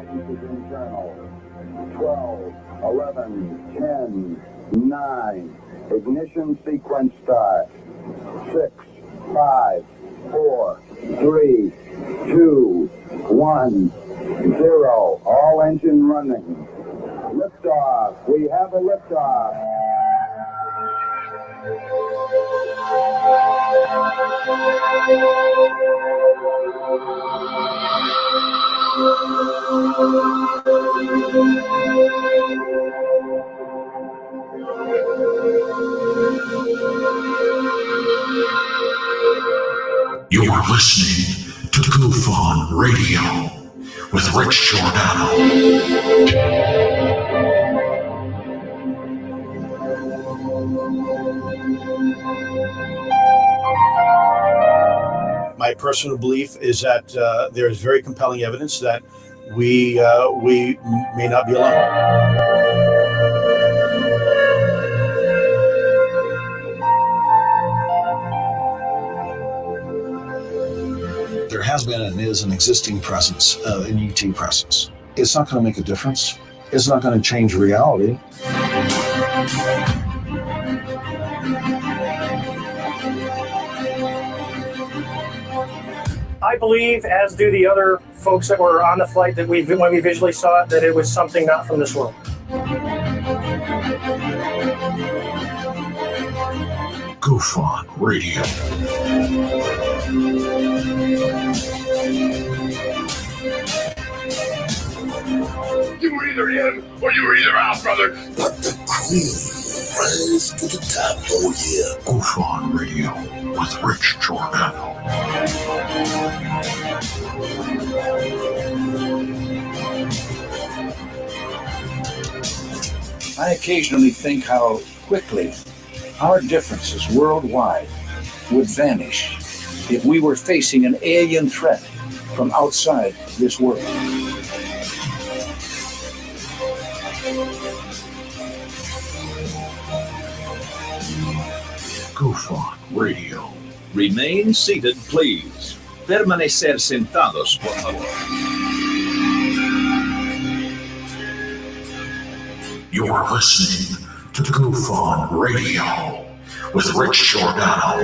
Oxygen journal. 12, 11, 10, 9. Ignition sequence start. 6, 5, 4, 3, 2, 1, 0. All engine running. Liftoff. We have a liftoff. You're listening to Goof on Radio with Rich Giordano. My personal belief is that there is very compelling evidence that we may not be alone. There has been and is an existing presence, an ET presence. It's not going to make a difference. It's not going to change reality. I believe, as do the other folks that were on the flight, that when we visually saw it, that it was something not from this world. Goof on Radio. You were either in or you were either out, brother. Let the cream rise to the top. Oh yeah. Goof on Radio with Rich Giordano. I occasionally think how quickly our differences worldwide would vanish if we were facing an alien threat from outside this world. Goof on Radio. Remain seated, please. Permanecer sentados, por favor. You're listening to Goof on Radio with Rich Giordano.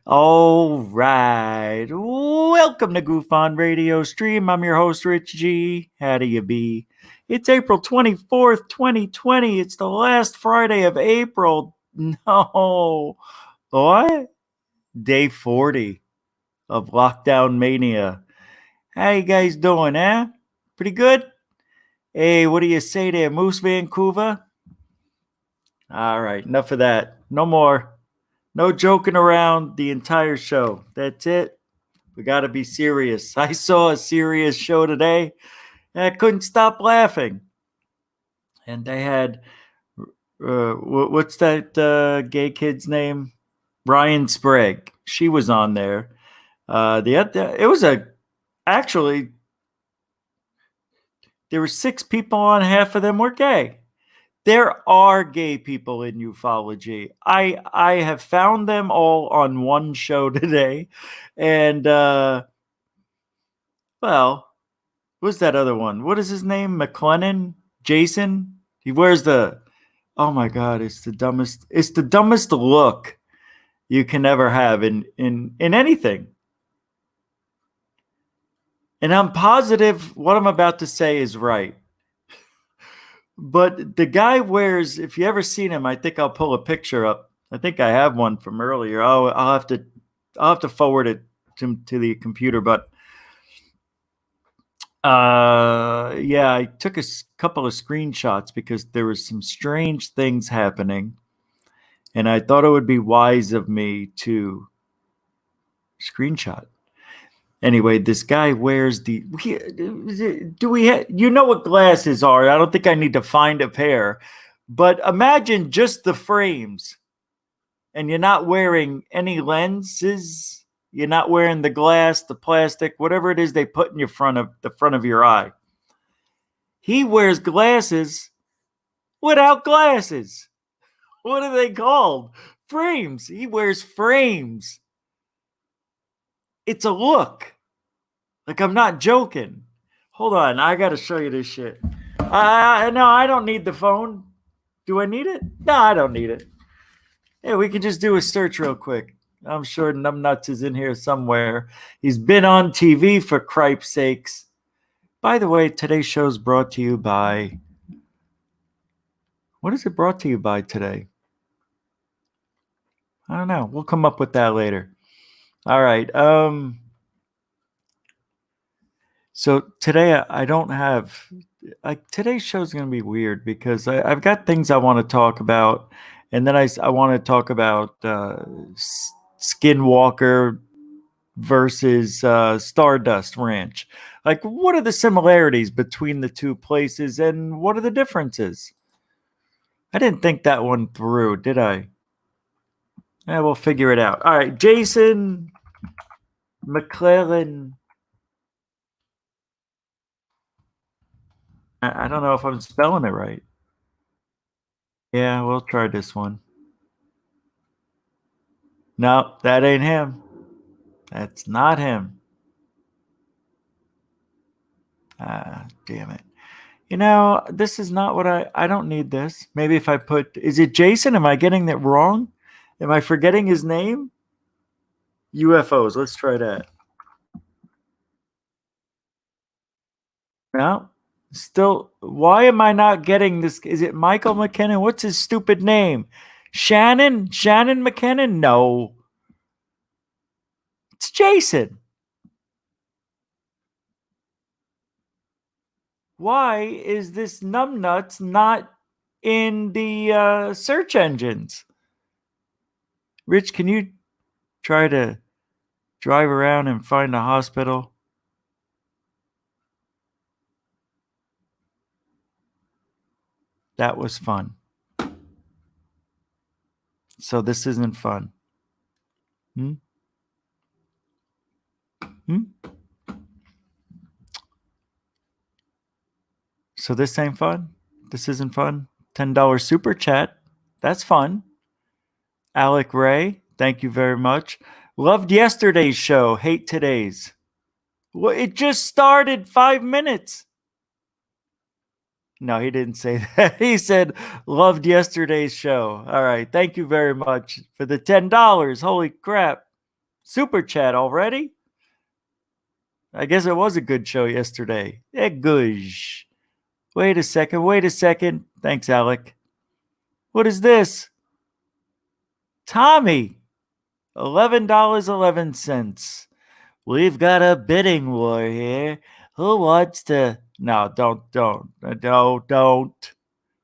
All right. Welcome to Goof on Radio Stream. I'm your host, Rich G. How do you be? It's April 24th, 2020. It's the last Friday of April. No. What? Day 40 of Lockdown Mania. How you guys doing, eh? Pretty good? Hey, what do you say there, Moose Vancouver? All right, enough of that. No more. No joking around the entire show. That's it. We got to be serious. I saw a serious show today, and I couldn't stop laughing. And they had, what's that gay kid's name? Ryan Sprague. She was on there. Actually, there were 6 people on, half of them were gay. There are gay people in ufology. I have found them all on one show today. And, what's that other one? What is his name? McLennan? Jason? He wears oh my God, it's the dumbest look you can ever have in anything. And I'm positive what I'm about to say is right. But the guy wears, if you ever seen him, I think I'll pull a picture up. I think I have one from earlier. I'll have to forward it to the computer, but yeah, I took a couple of screenshots because there was some strange things happening, and I thought it would be wise of me to screenshot. Anyway, this guy wears you know what glasses are? I don't think I need to find a pair, but imagine just the frames, and you're not wearing any lenses. You're not wearing the glass, the plastic, whatever it is they put in the front of your eye. He wears glasses without glasses. What are they called? Frames. He wears frames. It's a look. Like, I'm not joking. Hold on. I got to show you this shit. No, I don't need the phone. Do I need it? No, I don't need it. Yeah, we can just do a search real quick. I'm sure Numbnuts is in here somewhere. He's been on TV, for cripe's sakes. By the way, today's show is brought to you by... What is it brought to you by today? I don't know. We'll come up with that later. All right. So today I don't have... today's show is going to be weird because I've got things I want to talk about. And then I want to talk about Skinwalker versus Stardust Ranch. Like, what are the similarities between the two places and what are the differences? I didn't think that one through, did I? Yeah, we'll figure it out. All right, Jason McClellan. I don't know if I'm spelling it right. Yeah, we'll try this one. No, that ain't him. That's not him. Damn it. You know, this is not what I don't need this. Maybe if I put, is it Jason? Am I getting that wrong? Am I forgetting his name? UFOs. Let's try that. No, still, why am I not getting this? Is it Michael McKinnon? What's his stupid name? Shannon McKinnon? No. It's Jason. Why is this numbnuts not in the search engines? Rich, can you try to drive around and find a hospital? That was fun. So this isn't fun. Hmm? So this ain't fun? This isn't fun? $10 super chat. That's fun. Alec Ray, thank you very much. Loved yesterday's show. Hate today's. Well, it just started 5 minutes. No, he didn't say that. He said, loved yesterday's show. All right. Thank you very much for the $10. Holy crap. Super chat already? I guess it was a good show yesterday. Gush. Wait a second. Thanks, Alec. What is this? Tommy. $11.11. We've got a bidding war here. Who wants to... No, don't. No, don't.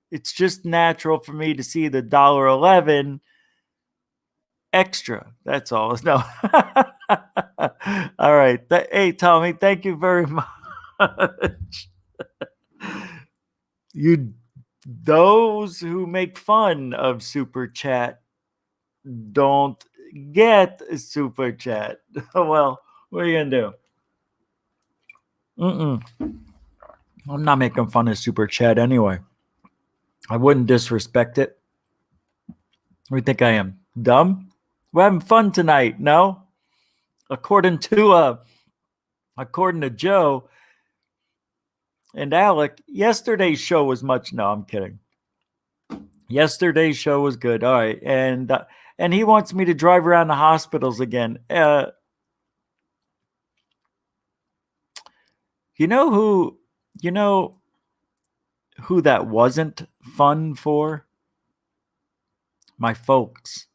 It's just natural for me to see the $1.11 extra. That's all. No. All right. Hey, Tommy, thank you very much. Those who make fun of Super Chat don't get Super Chat. Well, what are you going to do? I'm not making fun of Super Chat anyway. I wouldn't disrespect it. What do you think I am? Dumb? We're having fun tonight, no? According to Joe and Alec, yesterday's show was much... No, I'm kidding. Yesterday's show was good. All right, and he wants me to drive around the hospitals again. You know who? You know who that wasn't fun for? My folks.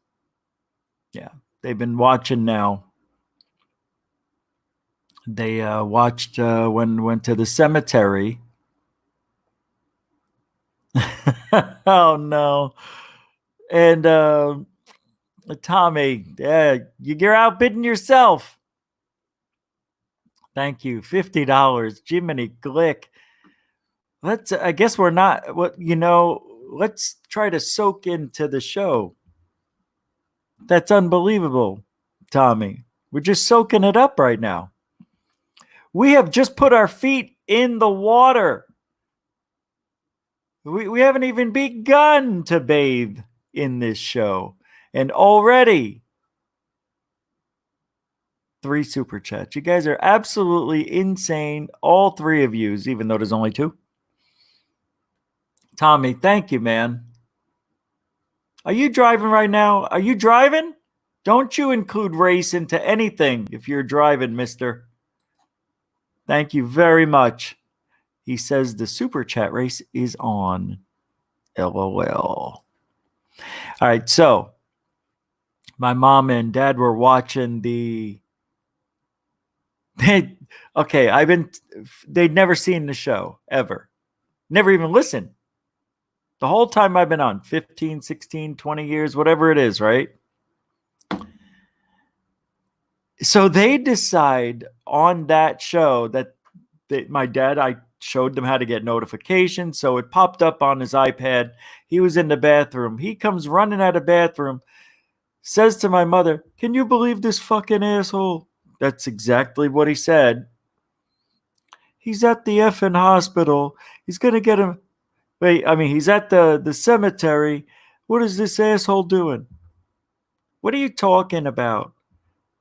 Yeah, they've been watching now. They watched went to the cemetery. Oh no! And Tommy, you're outbidding yourself. Thank you, $50, Jiminy Glick. I guess we're not. Let's try to soak into the show. That's unbelievable, Tommy. We're just soaking it up right now. We have just put our feet in the water. We haven't even begun to bathe in this show. And already 3 super chats. You guys are absolutely insane. All 3 of you, even though there's only 2. Tommy, thank you, man. Are you driving right now? Are you driving? Don't you include race into anything if you're driving, mister. Thank you very much. He says the super chat race is on. LOL. All right, so my mom and dad were watching they'd never seen the show ever. Never even listened. The whole time I've been on, 15, 16, 20 years, whatever it is, right? So they decide on that show that my dad, I showed them how to get notifications. So it popped up on his iPad. He was in the bathroom. He comes running out of the bathroom, says to my mother, "Can you believe this fucking asshole?" That's exactly what he said. He's at the effing hospital. He's going to get him. He's at the cemetery. What is this asshole doing? What are you talking about?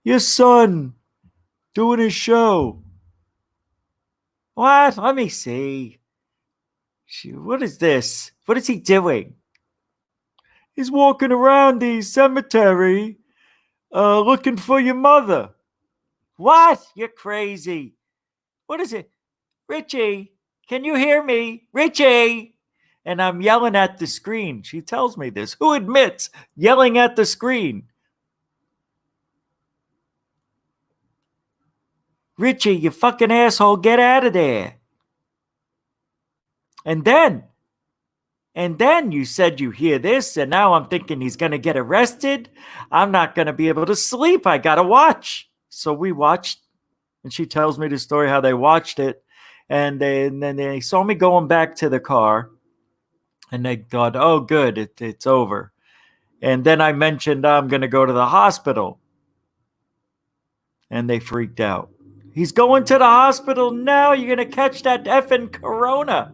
Your son doing his show. What? Let me see. What is this? What is he doing? He's walking around the cemetery looking for your mother. What? You're crazy. What is it? Richie, can you hear me? Richie! And I'm yelling at the screen. She tells me this. Who admits yelling at the screen? Richie, you fucking asshole, get out of there. And then you said you hear this, and now I'm thinking he's going to get arrested. I'm not going to be able to sleep. I got to watch. So we watched, and she tells me the story how they watched it. And then they saw me going back to the car, and they thought, oh, good, it's over. And then I mentioned I'm going to go to the hospital, and they freaked out. He's going to the hospital now. You're going to catch that effing corona.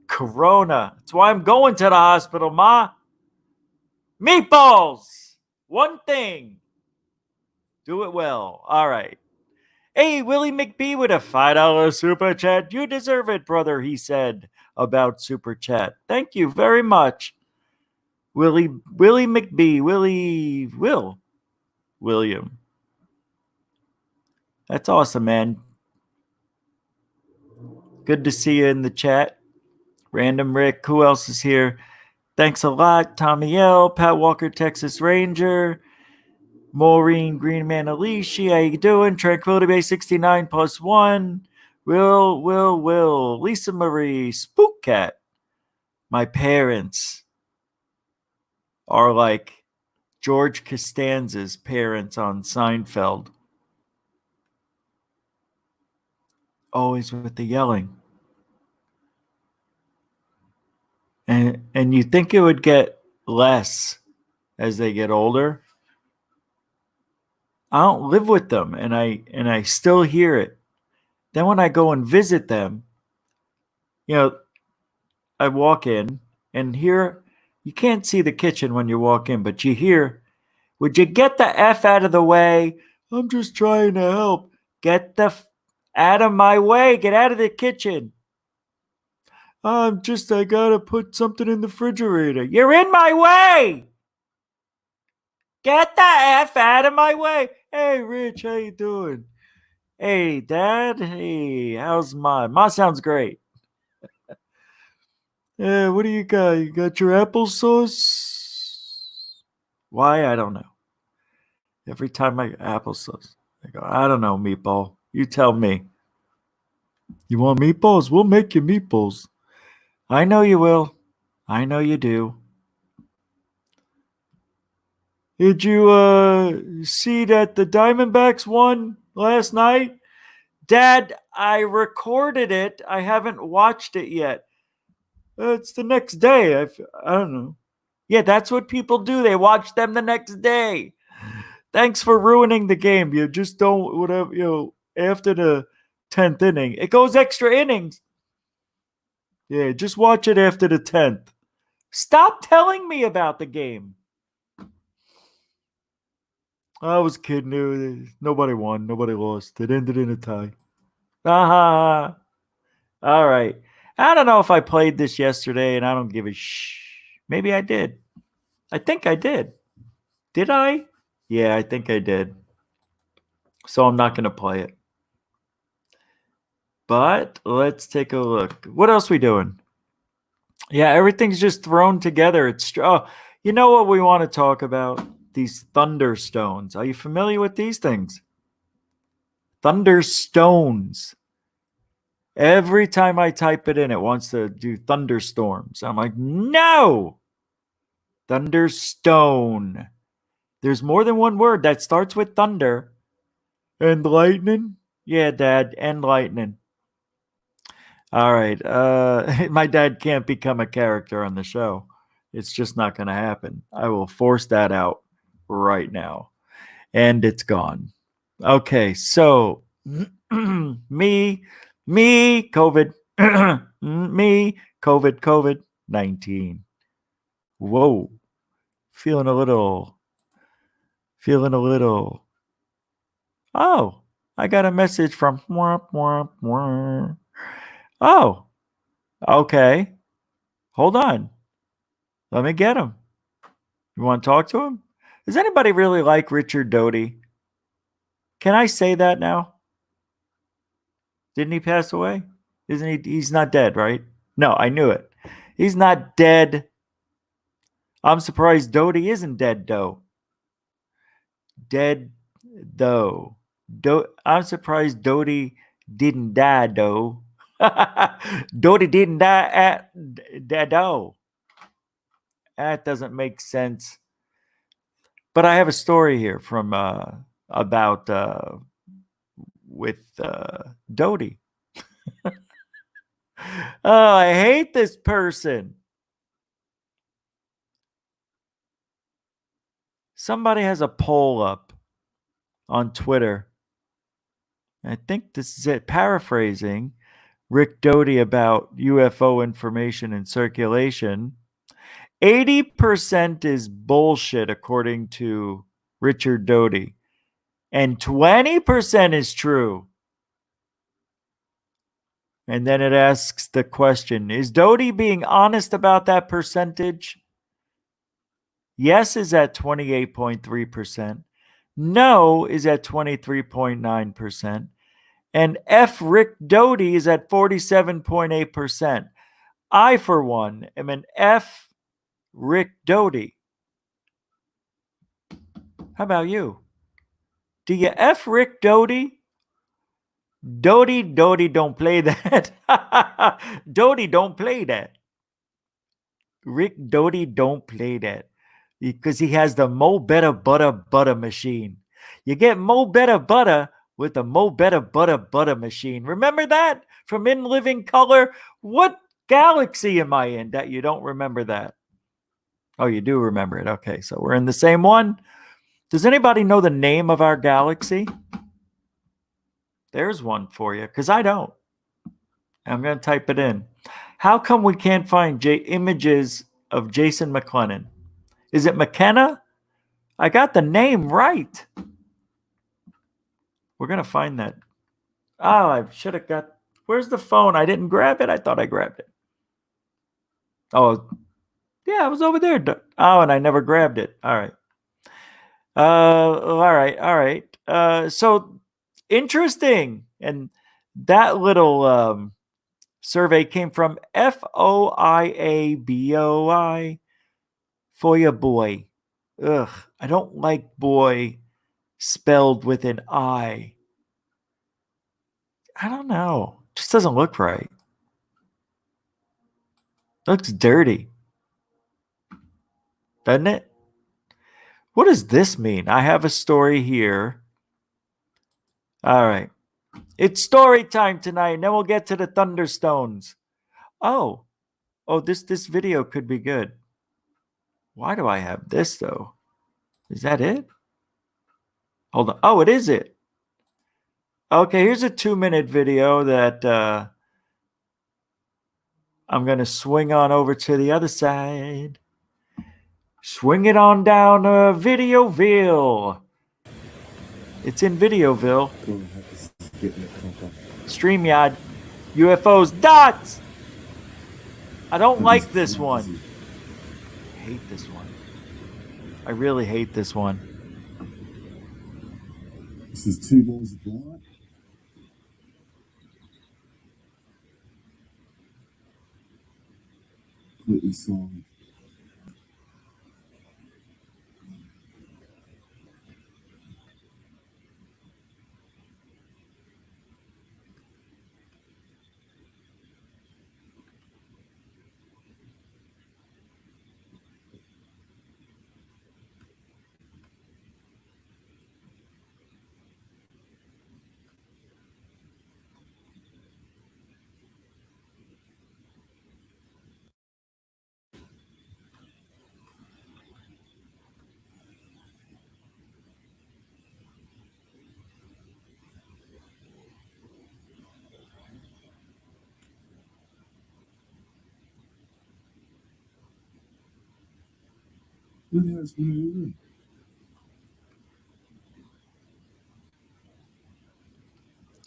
Corona. That's why I'm going to the hospital, Ma. Meatballs. One thing. Do it well. All right. Hey, Willie McBee with a $5 super chat. You deserve it, brother, he said about super chat. Thank you very much. Willie McBee. William. That's awesome, man. Good to see you in the chat. Random Rick. Who else is here? Thanks a lot. Tommy L. Pat Walker, Texas Ranger. Maureen Greenman Alicia. How you doing? Tranquility Bay 69 plus 1. Will. Lisa Marie. Spook Cat. My parents are like George Costanza's parents on Seinfeld. Always with the yelling. And you think it would get less as they get older. I don't live with them, and I still hear it. Then when I go and visit them, I walk in and hear, you can't see the kitchen when you walk in, but you hear, "Would you get the F out of the way? I'm just trying to help. Get the out of my way. Get out of the kitchen." I gotta put something in the refrigerator. You're in my way! Get the F out of my way! Hey, Rich, how you doing? Hey, Dad. Hey, how's Ma? Ma sounds great. Yeah, what do you got? You got your applesauce? Why? I don't know. Every time I applesauce, I go, I don't know, meatball. You tell me. You want meatballs? We'll make you meatballs. I know you will. I know you do. Did you see that the Diamondbacks won last night? Dad, I recorded it. I haven't watched it yet. It's the next day. I don't know. Yeah, that's what people do. They watch them the next day. Thanks for ruining the game. You just don't, whatever, after the 10th inning. It goes extra innings. Yeah, just watch it after the 10th. Stop telling me about the game. I was kidding. Nobody won. Nobody lost. It ended in a tie. All right. I don't know if I played this yesterday, and I don't give a Maybe I did. I think I did. Did I? Yeah, I think I did. So I'm not going to play it. But let's take a look. What else we doing? Yeah, everything's just thrown together. You know what we want to talk about? These Thunderstones. Are you familiar with these things? Thunderstones. Every time I type it in, it wants to do thunderstorms. I'm like, no! Thunderstone. There's more than one word that starts with thunder. And lightning? Yeah, Dad, and lightning. All right. My dad can't become a character on the show. It's just not going to happen. I will force that out right now. And it's gone. Okay. So, me, COVID, COVID-19. Whoa. Feeling a little. Oh, I got a message from. Oh, okay. Hold on. Let me get him. You want to talk to him? Does anybody really like Richard Doty? Can I say that now? Didn't he pass away? Isn't he? He's not dead, right? No, I knew it. He's not dead. I'm surprised Doty isn't dead, though. Dead, though. I'm surprised Doty didn't die, though. Doty didn't die at though. That doesn't make sense. But I have a story here from about with Doty. Oh, I hate this person. Somebody has a poll up on Twitter. I think this is it. Paraphrasing Rick Doty about UFO information in circulation. 80% is bullshit, according to Richard Doty, and 20% is true. And then it asks the question, is Doty being honest about that percentage? Yes is at 28.3%. No is at 23.9%. And F. Rick Doty is at 47.8%. I, for one, am an F. Rick Doty. How about you? Do you F. Rick Doty? Doty don't play that. Doty don't play that. Rick Doty don't play that. Because he has the Mo Better Butter machine. You get Mo Better Butter with the Mo Better Butter machine. Remember that from In Living Color? What galaxy am I in that you don't remember that? Oh, you do remember it. Okay, so we're in the same one. Does anybody know the name of our galaxy? There's one for you, because I don't. I'm going to type it in. How come we can't find images of Jason McLennan? Is it McKenna? I got the name right. We're going to find that. Oh, I should have got... Where's the phone? I didn't grab it. I thought I grabbed it. Oh, yeah, I was over there. Oh, and I never grabbed it. All right. All right. So interesting. And that little survey came from FOIABOI. Foya boy. Ugh, I don't like boy spelled with an I. I don't know. Just doesn't look right. Looks dirty. Doesn't it? What does this mean? I have a story here. All right. It's story time tonight, and then we'll get to the Thunderstones. Oh, this video could be good. Why do I have this though? Is that it? Hold on. Oh, it is it. Okay, here's a 2-minute video that I'm gonna swing on over to the other side. Swing it on down to Videoville. It's in Videoville. StreamYard. UFOs. Dots! I don't like this one. I hate this one. I really hate this one. This is 2 balls of light. Completely silent. Look how it's moving.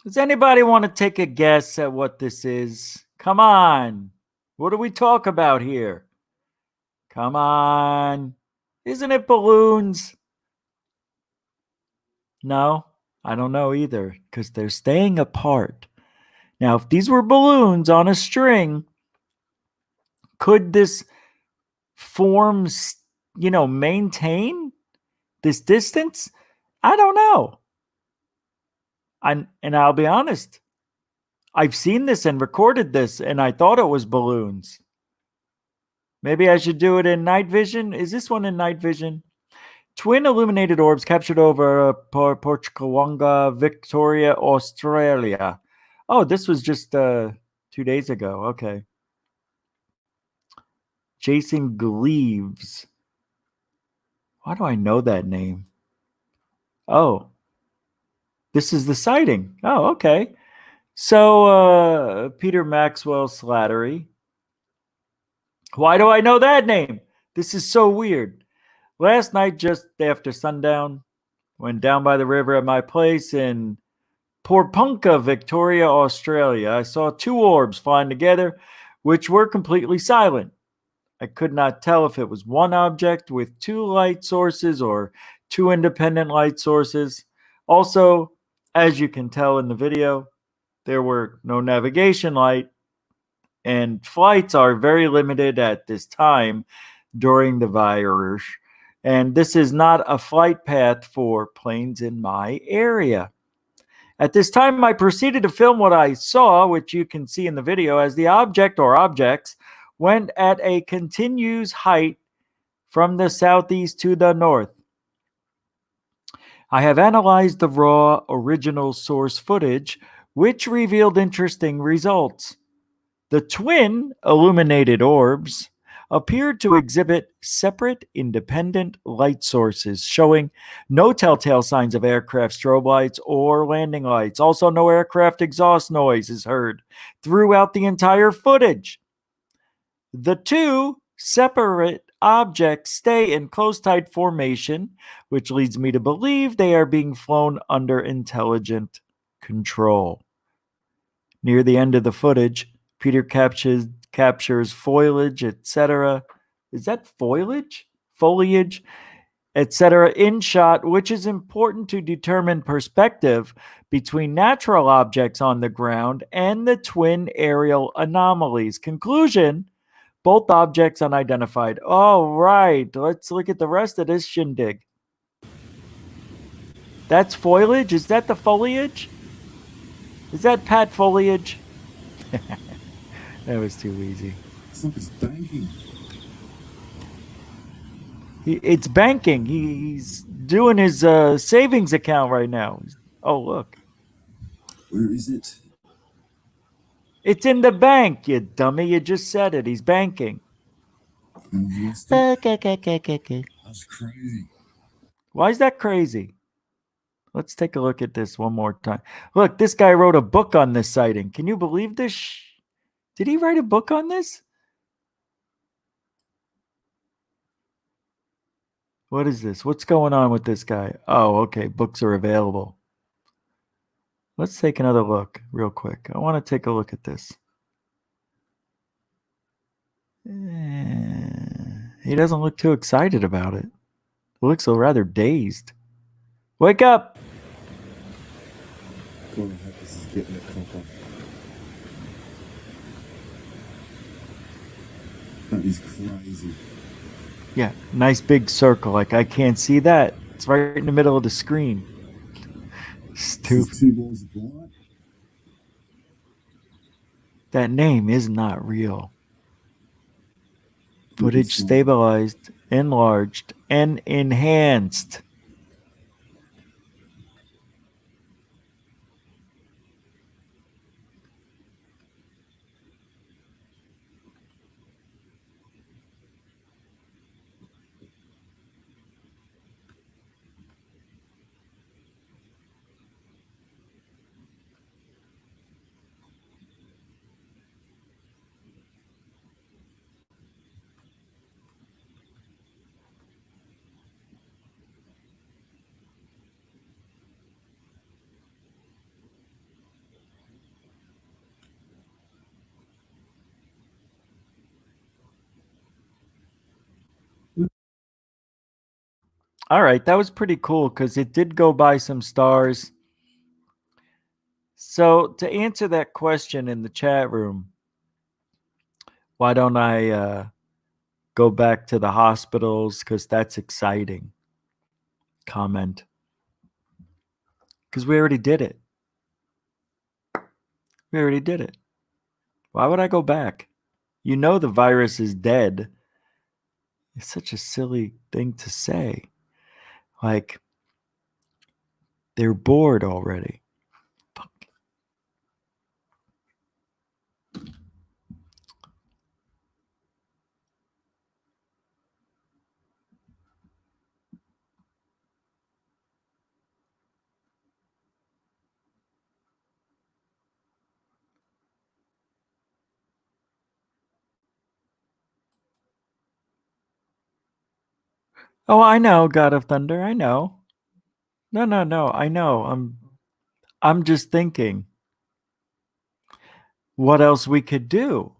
Does anybody want to take a guess at what this is? Come on. What do we talk about here? Come on. Isn't it balloons? No, I don't know either because they're staying apart. Now, if these were balloons on a string, could this form, maintain this distance? I don't know. And I'll be honest, I've seen this and recorded this, and I thought it was balloons. Maybe I should do it in night vision. Is this one in night vision? Twin illuminated orbs captured over Porchkawanga, Victoria, Australia. Oh, this was just 2 days ago. Okay. Jason Gleaves. Why do I know that name? Oh, this is the sighting. Oh, okay. So, Peter Maxwell Slattery. Why do I know that name? This is so weird. Last night, just after sundown, went down by the river at my place in Porpunka, Victoria, Australia. I saw 2 orbs flying together, which were completely silent. I could not tell if it was one object with 2 light sources or 2 independent light sources. Also, as you can tell in the video, there were no navigation light, and flights are very limited at this time during the virus. And this is not a flight path for planes in my area. At this time, I proceeded to film what I saw, which you can see in the video, as the object or objects went at a continuous height from the southeast to the north. I have analyzed the raw original source footage, which revealed interesting results. The twin illuminated orbs appeared to exhibit separate independent light sources, showing no telltale signs of aircraft strobe lights or landing lights. Also, no aircraft exhaust noise is heard throughout the entire footage. The 2 separate objects stay in close tight formation, which leads me to believe they are being flown under intelligent control. Near the end of the footage, Peter captures captures foliage, etc. Is that foliage? Foliage, etc. in shot, which is important to determine perspective between natural objects on the ground and the twin aerial anomalies. Conclusion: both objects unidentified. All right, let's look at the rest of this shindig. That's foliage? Is that the foliage? Is that Pat foliage? That was too easy. It's like it's banking. It's banking. He's doing his savings account right now. Oh, look. Where is it? It's in the bank, you dummy. You just said it. He's banking. I've lost it. That's crazy. Why is that crazy? Let's take a look at this one more time. Look, this guy wrote a book on this sighting. Can you believe this? Did he write a book on this? What is this? What's going on with this guy? Oh, okay. Books are available. Let's take another look real quick. I want to take a look at this. He doesn't look too excited about it. He looks rather dazed. Wake up! God, I hope this is getting it proper. That is crazy. Yeah, nice big circle. Like, I can't see that. It's right in the middle of the screen. Stupid. This is 2 balls of light. That name is not real. Footage stabilized, enlarged, and enhanced. All right, that was pretty cool because it did go by some stars. So to answer that question in the chat room, why don't I go back to the hospitals because that's exciting? Comment. Because we already did it. We already did it. Why would I go back? You know the virus is dead. It's such a silly thing to say. Like, they're bored already. Fuck. Oh, I know, God of Thunder. I know. No. I know. I'm just thinking what else we could do.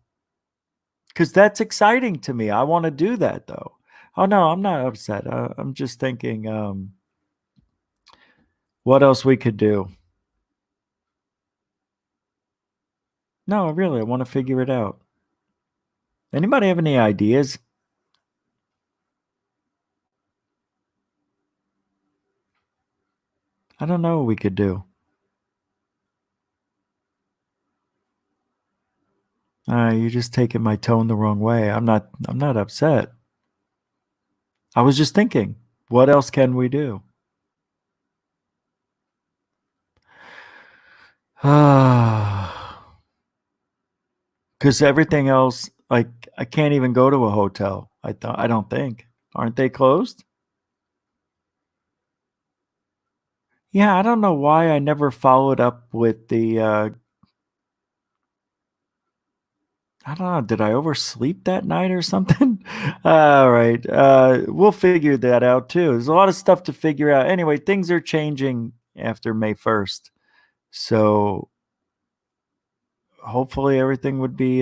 Because that's exciting to me. I want to do that, though. Oh, no, I'm not upset. I'm just thinking what else we could do. No, really, I want to figure it out. Anybody have any ideas? I don't know what we could do. You're just taking my tone the wrong way. I'm not upset. I was just thinking, what else can we do? Because everything else, like, I can't even go to a hotel. I don't think. Aren't they closed? Yeah, I don't know why I never followed up with the I don't know, did I oversleep that night or something? All right. We'll figure that out too. There's a lot of stuff to figure out. Anyway, things are changing after May 1st. So hopefully everything would be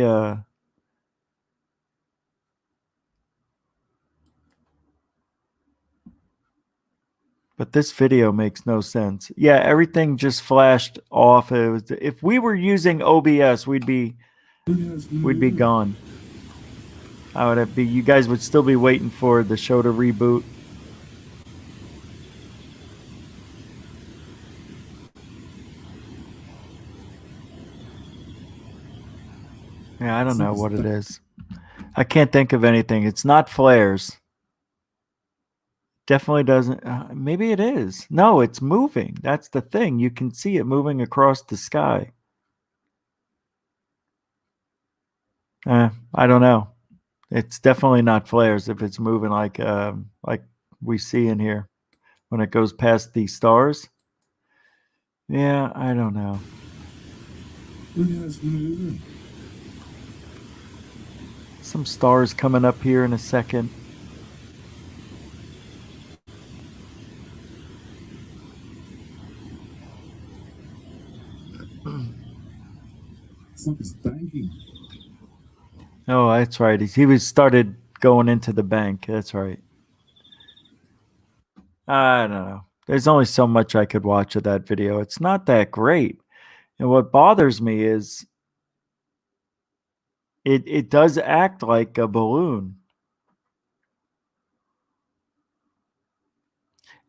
But this video makes no sense. Yeah, everything just flashed off. It was, if we were using OBS, we'd be gone. I would have be. You guys would still be waiting for the show to reboot. Yeah, I don't know what it is. I can't think of anything. It's not flares. Definitely doesn't. Maybe it is. No, it's moving. That's the thing. You can see it moving across the sky. I don't know. It's definitely not flares if it's moving like we see in here when it goes past the stars. Yeah, I don't know. Some stars coming up here in a second. It's like it's banking. Oh, that's right. He was started going into the bank. That's right. I don't know. There's only so much I could watch of that video. It's not that great. And what bothers me is it does act like a balloon.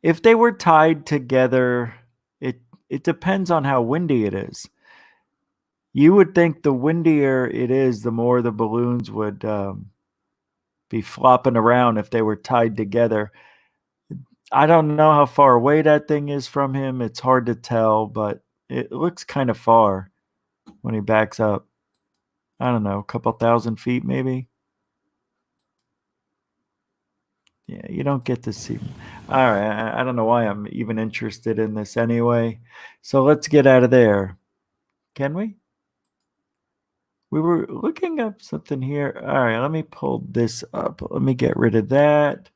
If they were tied together, it depends on how windy it is. You would think the windier it is, the more the balloons would be flopping around if they were tied together. I don't know how far away that thing is from him. It's hard to tell, but it looks kind of far when he backs up. I don't know, a couple thousand feet maybe. Yeah, you don't get to see. All right, I don't know why I'm even interested in this anyway. So let's get out of there. Can we? We were looking up something here. All right, let me pull this up. Let me get rid of that.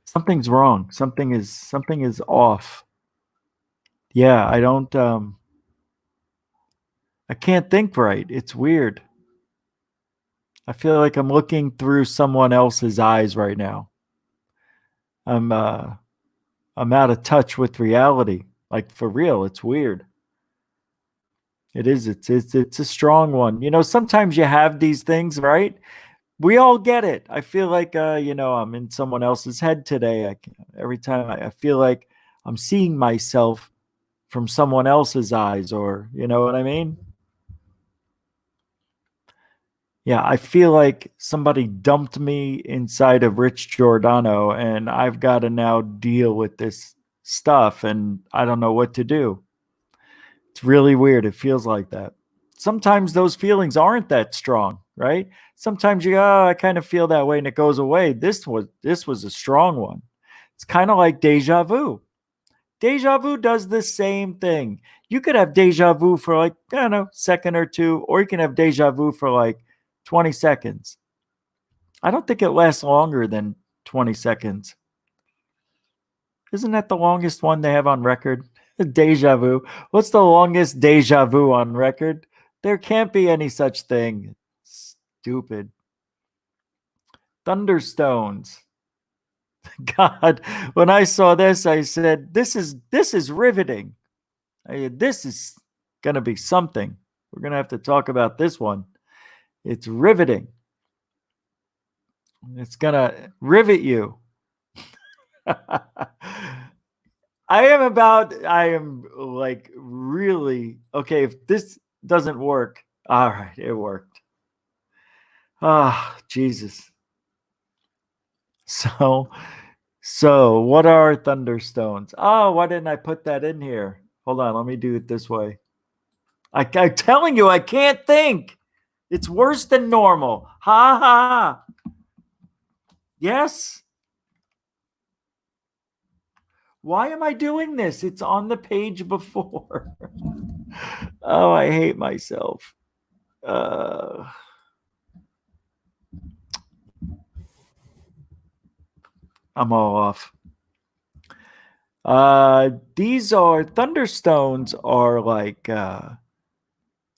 Something's wrong. Something is off. Yeah, I can't think right. It's weird. I feel like I'm looking through someone else's eyes right now. I'm out of touch with reality. Like for real, it's weird. It is. It's a strong one. You know, sometimes you have these things, right? We all get it. I feel like I'm in someone else's head today. Every time I feel like I'm seeing myself from someone else's eyes, or you know what I mean? Yeah, I feel like somebody dumped me inside of Rich Giordano, and I've got to now deal with this stuff, and I don't know what to do. It's really weird. It feels like that. Sometimes those feelings aren't that strong, right? Sometimes you go, oh, I kind of feel that way, and it goes away. This was a strong one. It's kind of like deja vu. Deja vu does the same thing. You could have deja vu for like, I don't know, second or two, or you can have deja vu for like 20 seconds. I don't think it lasts longer than 20 seconds. Isn't that the longest one they have on record? Deja vu. What's the longest deja vu on record? There can't be any such thing. Stupid. Thunderstones. God, when I saw this, I said, this is riveting. This is going to be something. We're going to have to talk about this one. It's riveting. It's going to rivet you. I am like really okay. If this doesn't work, all right, it worked. Ah, Jesus. So what are Thunderstones? Oh, why didn't I put that in here? Hold on, let me do it this way. I'm telling you, I can't think. It's worse than normal. Ha ha. Yes. Why am I doing this? It's on the page before. Oh, I hate myself. I'm all off. These are Thunderstones are like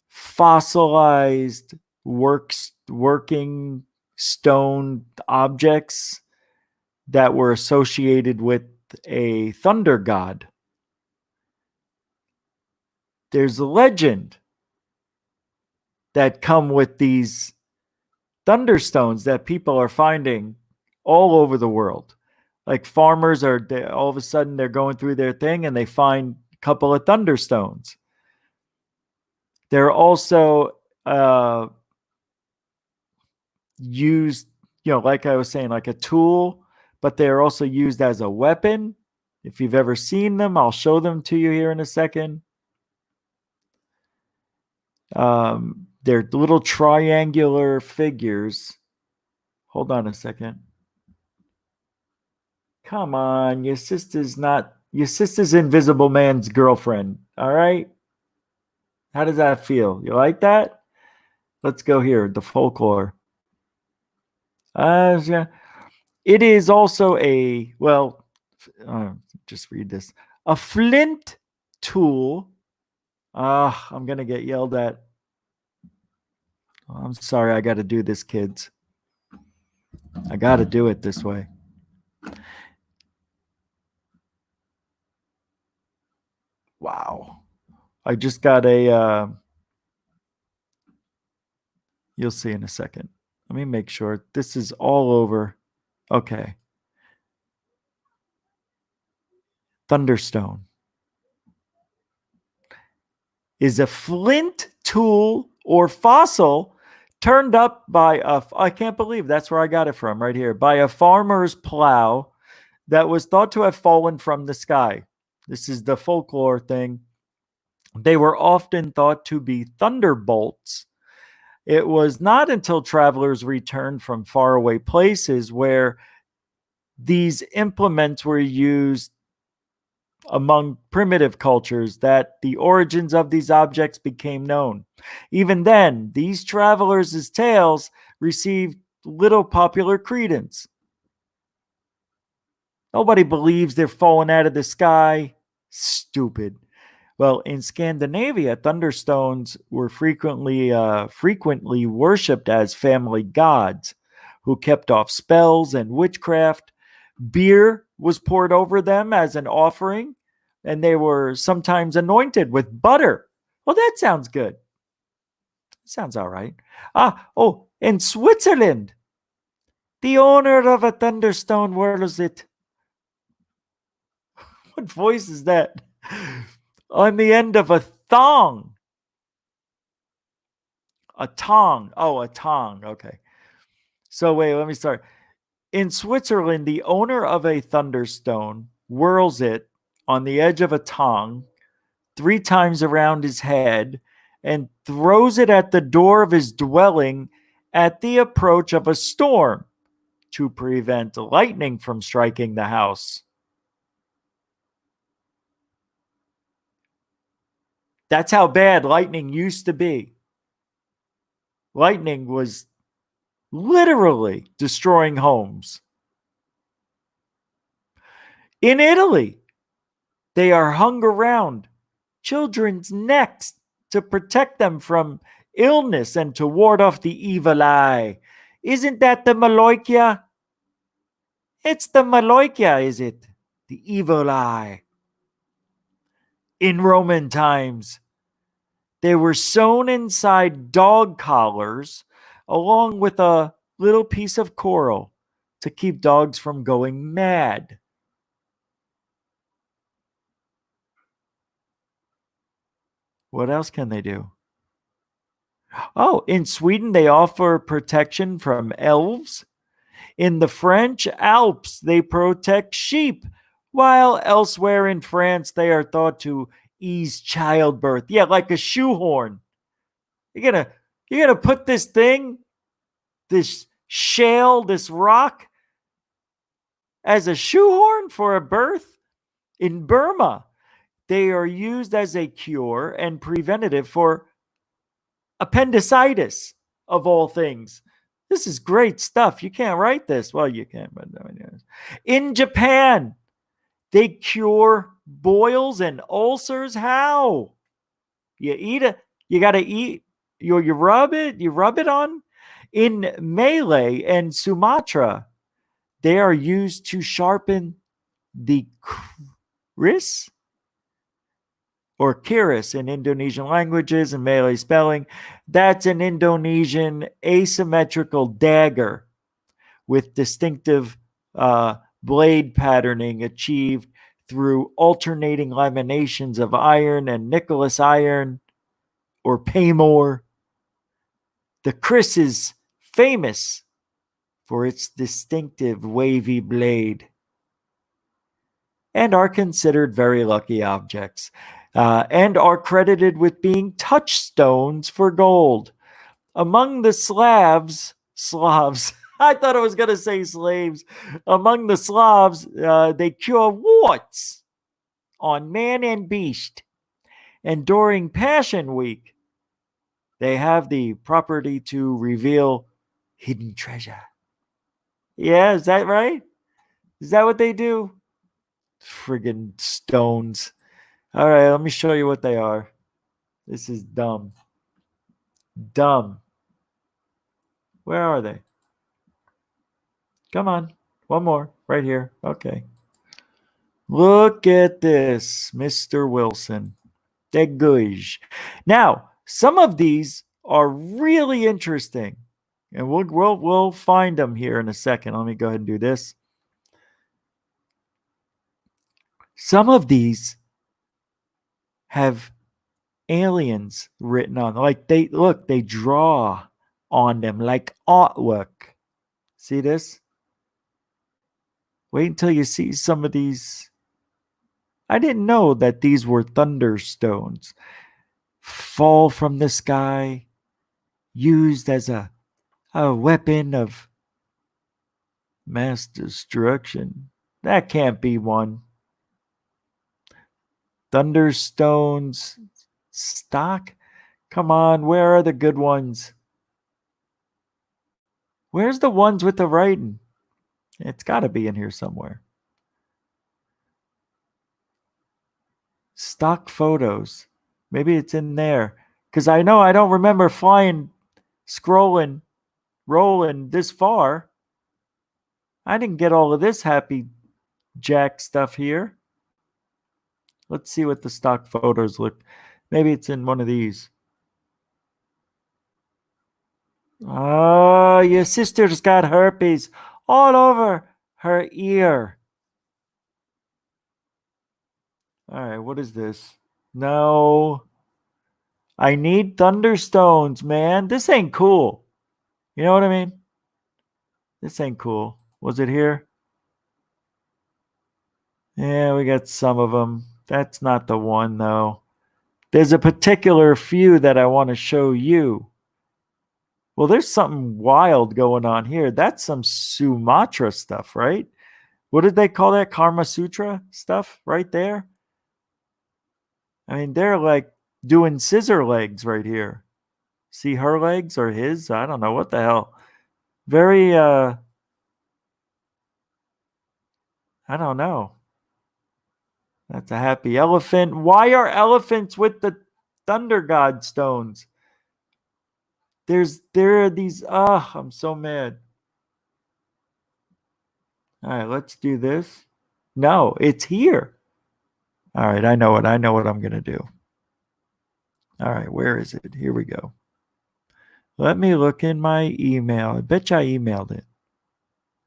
fossilized working stone objects that were associated with a thunder god. There's a legend that come with these Thunderstones that people are finding all over the world. Like farmers are all of a sudden they're going through their thing and they find a couple of Thunderstones. They're also used, like I was saying, like a tool, but they're also used as a weapon. If you've ever seen them, I'll show them to you here in a second. They're little triangular figures. Hold on a second. Come on, your sister's Invisible Man's girlfriend. All right. How does that feel? You like that? Let's go here. The folklore. Yeah. It is also just read this. A flint tool. I'm going to get yelled at. I'm sorry. I got to do this, kids. I got to do it this way. Wow. I just got you'll see in a second. Let me make sure this is all over. Okay. Thunderstone is a flint tool or fossil turned up by I can't believe that's where I got it from, right here, by a farmer's plow that was thought to have fallen from the sky. This is the folklore thing. They were often thought to be thunderbolts. It was not until travelers returned from faraway places where these implements were used among primitive cultures that the origins of these objects became known. Even then, these travelers' tales received little popular credence. Nobody believes they're falling out of the sky. Stupid. Well, in Scandinavia, Thunderstones were frequently worshipped as family gods who kept off spells and witchcraft. Beer was poured over them as an offering, and they were sometimes anointed with butter. Well, that sounds good. Sounds all right. In Switzerland, the owner of a Thunderstone whirls it. What voice is that? On the end of a thong. A tong. Oh, a tong. Okay. So wait, let me start. In Switzerland, the owner of a Thunderstone whirls it on the edge of a tong 3 times around his head and throws it at the door of his dwelling at the approach of a storm to prevent lightning from striking the house. That's how bad lightning used to be. Lightning was literally destroying homes. In Italy, they are hung around children's necks to protect them from illness and to ward off the evil eye. Isn't that the Maloikia? It's the Maloikia, is it? The evil eye. In Roman times, they were sewn inside dog collars along with a little piece of coral to keep dogs from going mad. What else can they do? Oh, in Sweden, they offer protection from elves. In the French Alps, they protect sheep, while elsewhere in France, they are thought to ease childbirth. Yeah, like a shoehorn. You're gonna put this thing, this shale, this rock, as a shoehorn for a birth? In Burma, they are used as a cure and preventative for appendicitis, of all things. This is great stuff. You can't write this. Well, you can, but in Japan, They cure boils and ulcers. How? You eat it. You got to eat. You rub it. You rub it on. In Malay and Sumatra, they are used to sharpen the kris or kiris in Indonesian languages and Malay spelling. That's an Indonesian asymmetrical dagger with distinctive blade patterning achieved through alternating laminations of iron and Nicholas iron or Paymore. The kris is famous for its distinctive wavy blade and are considered very lucky objects and are credited with being touchstones for gold. Among the Slavs, I thought I was going to say slaves. Among the Slavs, they cure warts on man and beast. And during Passion Week, they have the property to reveal hidden treasure. Yeah, is that right? Is that what they do? Friggin' stones. All right, let me show you what they are. This is dumb. Dumb. Where are they? Come on. One more. Right here. Okay. Look at this, Mr. Wilson. Degouge. Now, some of these are really interesting. And we'll find them here in a second. Let me go ahead and do this. Some of these have aliens written on. Like they draw on them like artwork. See this? Wait until you see some of these. I didn't know that these were Thunderstones. Fall from the sky, used as a weapon of mass destruction. That can't be one. Thunderstones stock? Come on, where are the good ones? Where's the ones with the writing? It's got to be in here somewhere. Stock photos. Maybe it's in there. Because I know I don't remember scrolling, rolling this far. I didn't get all of this happy jack stuff here. Let's see what the stock photos look. Maybe it's in one of these. Oh, your sister's got herpes all over her ear. All right, what is this? No. I need Thunderstones, man. This ain't cool. You know what I mean? This ain't cool. Was it here? Yeah, we got some of them. That's not the one, though. There's a particular few that I want to show you. Well, there's something wild going on here. That's some Sumatra stuff, right? What did they call that? Karma Sutra stuff right there? I mean, they're like doing scissor legs right here. See her legs or his? I don't know. What the hell? Very, I don't know. That's a happy elephant. Why are elephants with the thunder god stones? There are these. I'm so mad. All right, let's do this. No, it's here. All right, I know what I'm gonna do. All right, where is it? Here we go. Let me look in my email. I bet you I emailed it.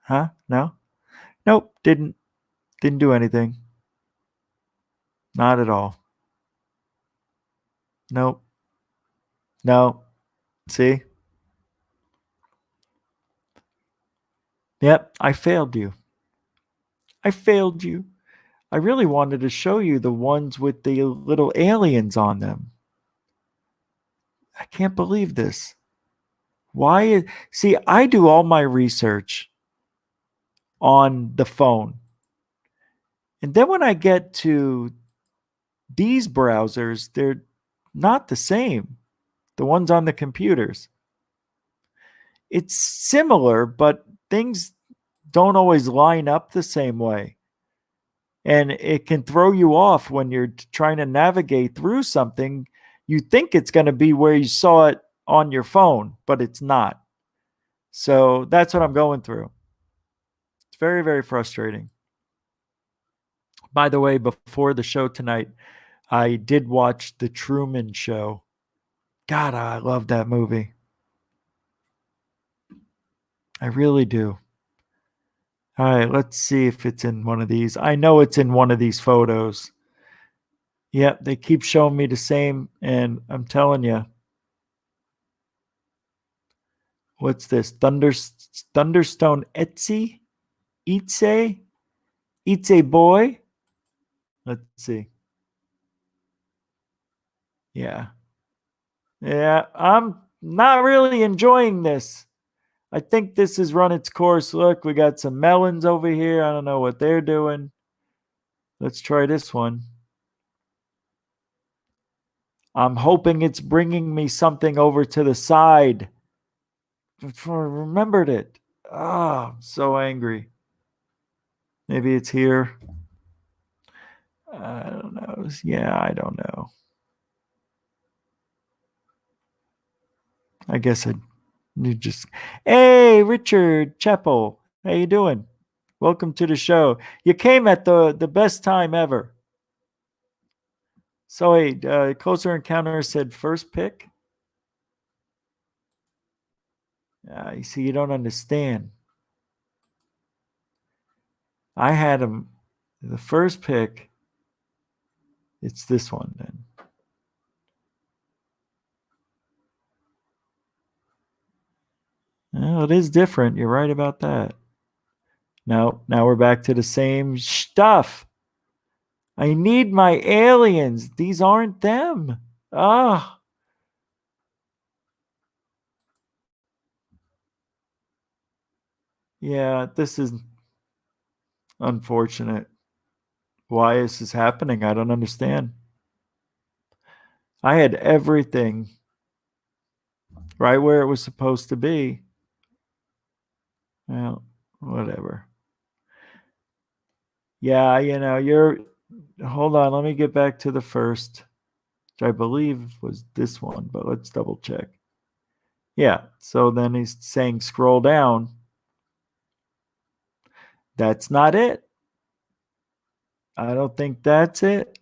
Huh? No? Nope, didn't do anything. Not at all. Nope. No. See? Yep, I failed you. I failed you. I really wanted to show you the ones with the little aliens on them. I can't believe this. Why? See, I do all my research on the phone. And then when I get to these browsers, they're not the same. The ones on the computers. It's similar, but things don't always line up the same way. And it can throw you off when you're trying to navigate through something. You think it's going to be where you saw it on your phone, but it's not. So that's what I'm going through. It's very, very frustrating. By the way, before the show tonight, I did watch The Truman Show. God, I love that movie. I really do. All right, let's see if it's in one of these. I know it's in one of these photos. Yep, they keep showing me the same, and I'm telling you. What's this? Thunderstone Etsy? Itse boy? Let's see. Yeah. Yeah, I'm not really enjoying this. I think this has run its course. Look, we got some melons over here. I don't know what they're doing. Let's try this one. I'm hoping it's bringing me something over to the side. I remembered it. I'm so angry. Maybe it's here. I don't know. Yeah, I don't know. I guess you just. Hey, Richard Chappell. How you doing? Welcome to the show. You came at the best time ever. So, hey, Closer Encounter said first pick. You see, you don't understand. I had him the first pick. It's this one then. Well, it is different. You're right about that. No, now we're back to the same stuff. I need my aliens. These aren't them. Ah. Yeah, this is unfortunate. Why is this happening? I don't understand. I had everything right where it was supposed to be. Well, whatever. Yeah, hold on, let me get back to the first, which I believe was this one, but let's double check. Yeah, so then he's saying scroll down. That's not it. I don't think that's it.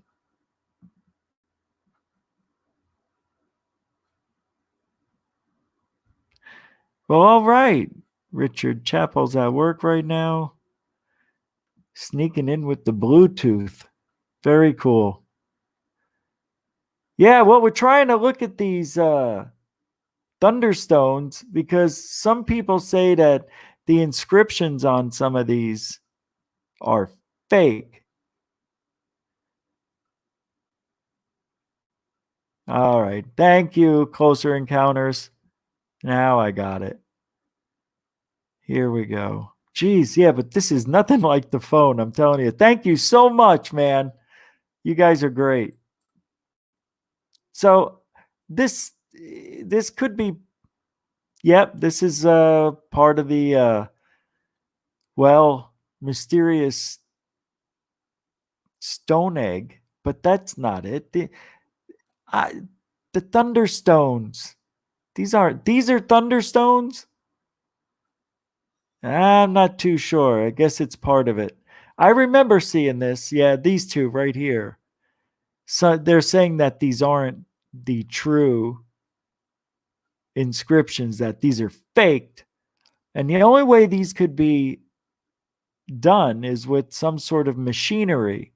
Well, all right. Richard Chappell's at work right now. Sneaking in with the Bluetooth. Very cool. Yeah, well, we're trying to look at these Thunderstones because some people say that the inscriptions on some of these are fake. All right. Thank you, Closer Encounters. Now I got it. Here we go. Geez, yeah, but this is nothing like the phone. I'm telling you. Thank you so much, man. You guys are great. So this could be. Yep, this is part of the mysterious stone egg, but that's not it. The Thunderstones. These are Thunderstones? I'm not too sure. I guess it's part of it. I remember seeing this. Yeah, these two right here. So they're saying that these aren't the true inscriptions, that these are faked. And the only way these could be done is with some sort of machinery.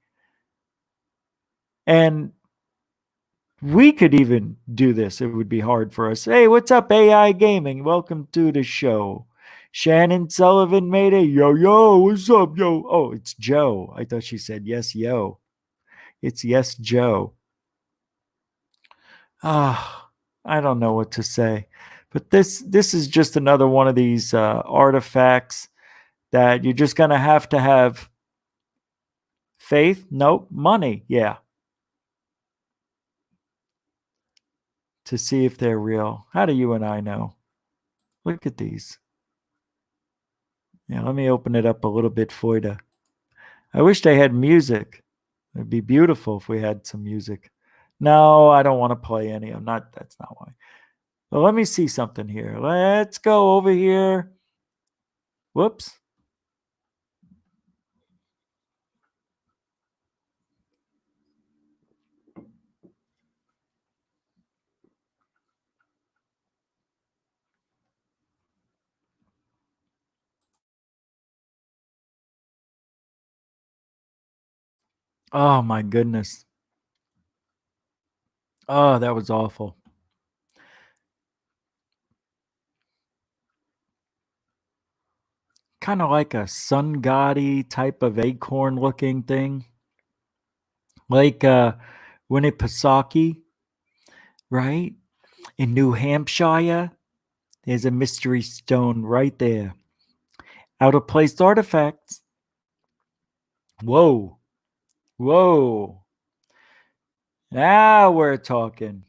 And we could even do this. It would be hard for us. Hey, what's up, AI Gaming? Welcome to the show. Shannon Sullivan made a yo, what's up, yo? Oh, it's Joe. I thought she said yes, yo. It's yes, Joe. I don't know what to say. But this is just another one of these artifacts that you're just going to have faith. Nope. Money. Yeah. To see if they're real. How do you and I know? Look at these. Yeah, let me open it up a little bit for you. I wish they had music. It'd be beautiful if we had some music. No, I don't want to play any. That's not why. Well, let me see something here. Let's go over here. Whoops. Oh my goodness. Oh, that was awful. Kind of like a sun god-y type of acorn looking thing. Like Winnipesaukee, right? In New Hampshire, there's a mystery stone right there. Out of place artifacts. Whoa. Whoa. Now we're talking.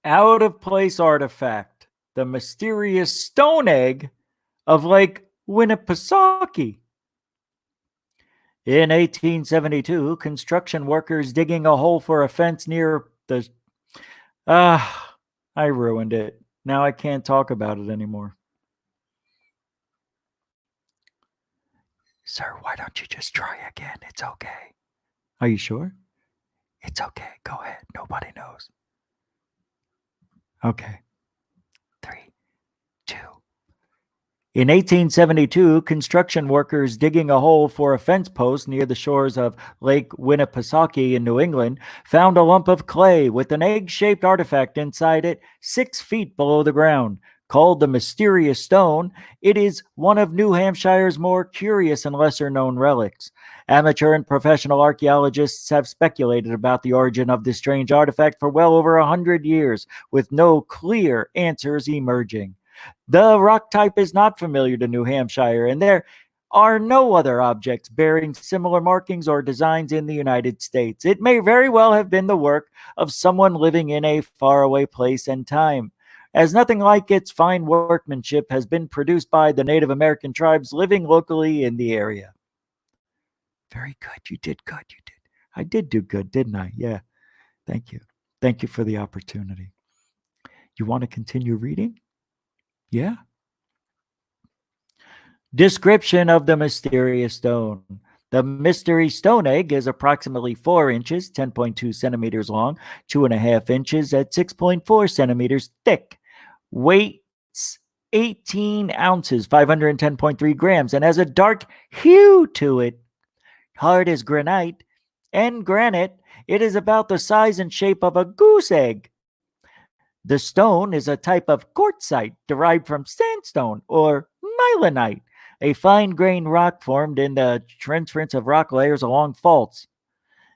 Out of place artifact. The mysterious stone egg of Lake Winnipesaukee. In 1872, construction workers digging a hole for a fence near the... I ruined it. Now I can't talk about it anymore. Sir, why don't you just try again? It's okay. Are you sure? It's okay. Go ahead. Nobody knows. Okay. 3, 2. In 1872, construction workers digging a hole for a fence post near the shores of Lake Winnipesaukee in New England found a lump of clay with an egg-shaped artifact inside it 6 feet below the ground. Called the Mysterious Stone, it is one of New Hampshire's more curious and lesser-known relics. Amateur and professional archaeologists have speculated about the origin of this strange artifact for well over 100 years, with no clear answers emerging. The rock type is not familiar to New Hampshire, and there are no other objects bearing similar markings or designs in the United States. It may very well have been the work of someone living in a faraway place and time, as nothing like its fine workmanship has been produced by the Native American tribes living locally in the area. Very good. You did good. You did. I did do good, didn't I? Yeah. Thank you. Thank you for the opportunity. You want to continue reading? Yeah. Description of the mysterious stone. The mystery stone egg is approximately 4 inches, 10.2 centimeters long, 2.5 inches at 6.4 centimeters thick. Weighs 18 ounces, 510.3 grams, and has a dark hue to it. Hard as granite and granite, it is about the size and shape of a goose egg. The stone is a type of quartzite derived from sandstone or melanite, a fine-grained rock formed in the transference of rock layers along faults.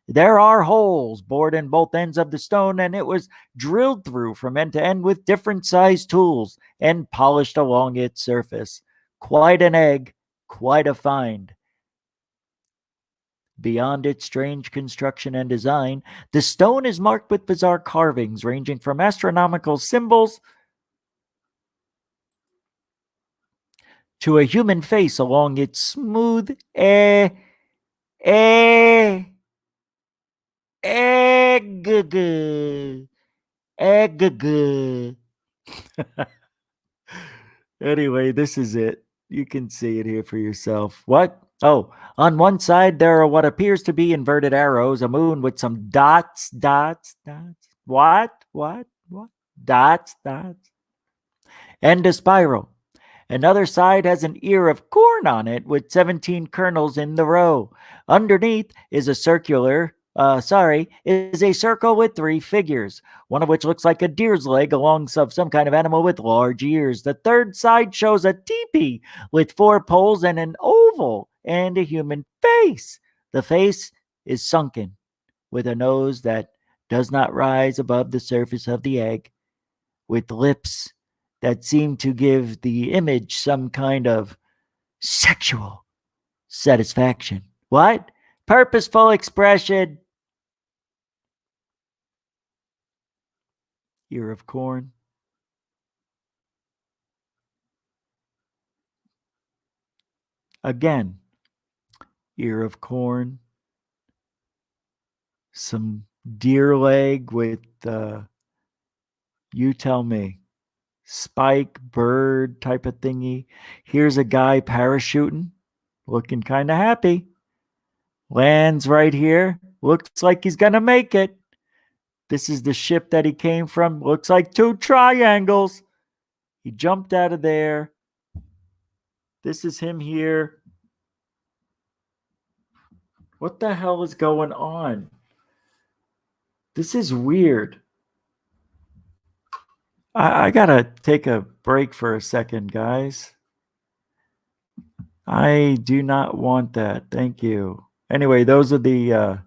There are holes bored in both ends of the stone, and it was drilled through from end to end with different sized tools and polished along its surface. Quite an egg, quite a find. Beyond its strange construction and design, the stone is marked with bizarre carvings ranging from astronomical symbols to a human face along its smooth, egg. Anyway, this is it. You can see it here for yourself. What? Oh, on one side, there are what appears to be inverted arrows, a moon with some dots. What? Dots. And a spiral. Another side has an ear of corn on it with 17 kernels in the row. Underneath is a circle with 3 figures, one of which looks like a deer's leg along some kind of animal with large ears. The third side shows a teepee with 4 poles and an oval and a human face. The face is sunken with a nose that does not rise above the surface of the egg, with lips that seem to give the image some kind of sexual satisfaction. What? Purposeful expression. Ear of corn. Again, ear of corn, some deer leg with, you tell me, spike, bird type of thingy. Here's a guy parachuting, looking kind of happy. Lands right here. Looks like he's going to make it. This is the ship that he came from. Looks like 2 triangles. He jumped out of there. This is him here. What the hell is going on? This is weird. I gotta take a break for a second, guys. I do not want that. Thank you. Anyway, those are the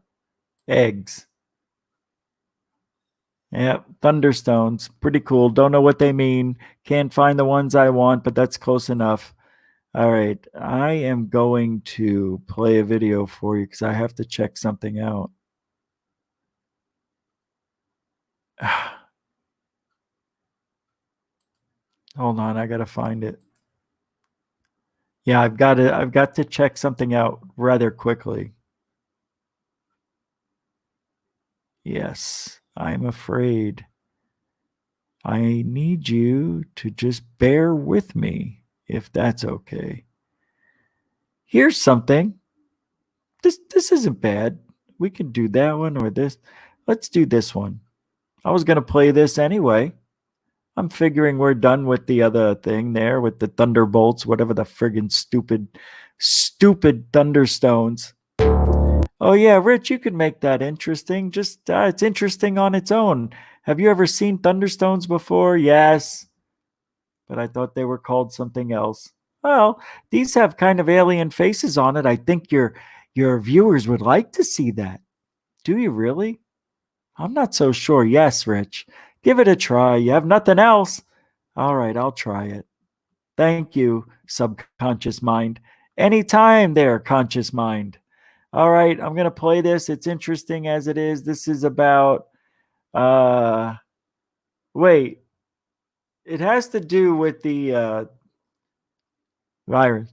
eggs. Yeah, Thunderstones. Pretty cool. Don't know what they mean. Can't find the ones I want, but that's close enough. All right. I am going to play a video for you because I have to check something out. Hold on, I gotta find it. Yeah, I've got to check something out rather quickly. Yes, I'm afraid. I need you to just bear with me, if that's okay. Here's something. This isn't bad. We can do that one or this. Let's do this one. I was gonna play this anyway. I'm figuring we're done with the other thing there with the Thunderbolts, whatever the friggin' stupid Thunderstones. Oh yeah, Rich, you could make that interesting. Just it's interesting on its own. Have you ever seen Thunderstones before? Yes, but I thought they were called something else. Well, these have kind of alien faces on it. I think your viewers would like to see that. Do you really? I'm not so sure. Yes, Rich. Give it a try. You have nothing else. All right, I'll try it. Thank you, subconscious mind. Anytime there, conscious mind. All right, I'm going to play this. It's interesting as it is. This is about, wait. It has to do with the virus.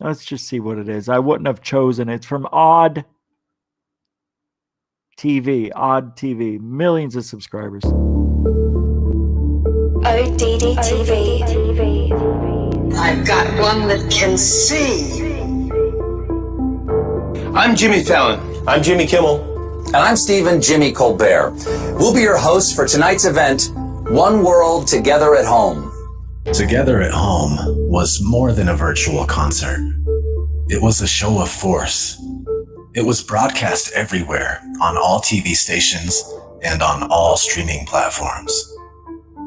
Let's just see what it is. I wouldn't have chosen it. It's from Odd TV, millions of subscribers. ODD TV. I've got one that can see. I'm Jimmy Fallon. I'm Jimmy Kimmel. And I'm Stephen Jimmy Colbert. We'll be your hosts for tonight's event, One World Together at Home. Together at Home was more than a virtual concert. It was a show of force. It was broadcast everywhere, on all TV stations, and on all streaming platforms.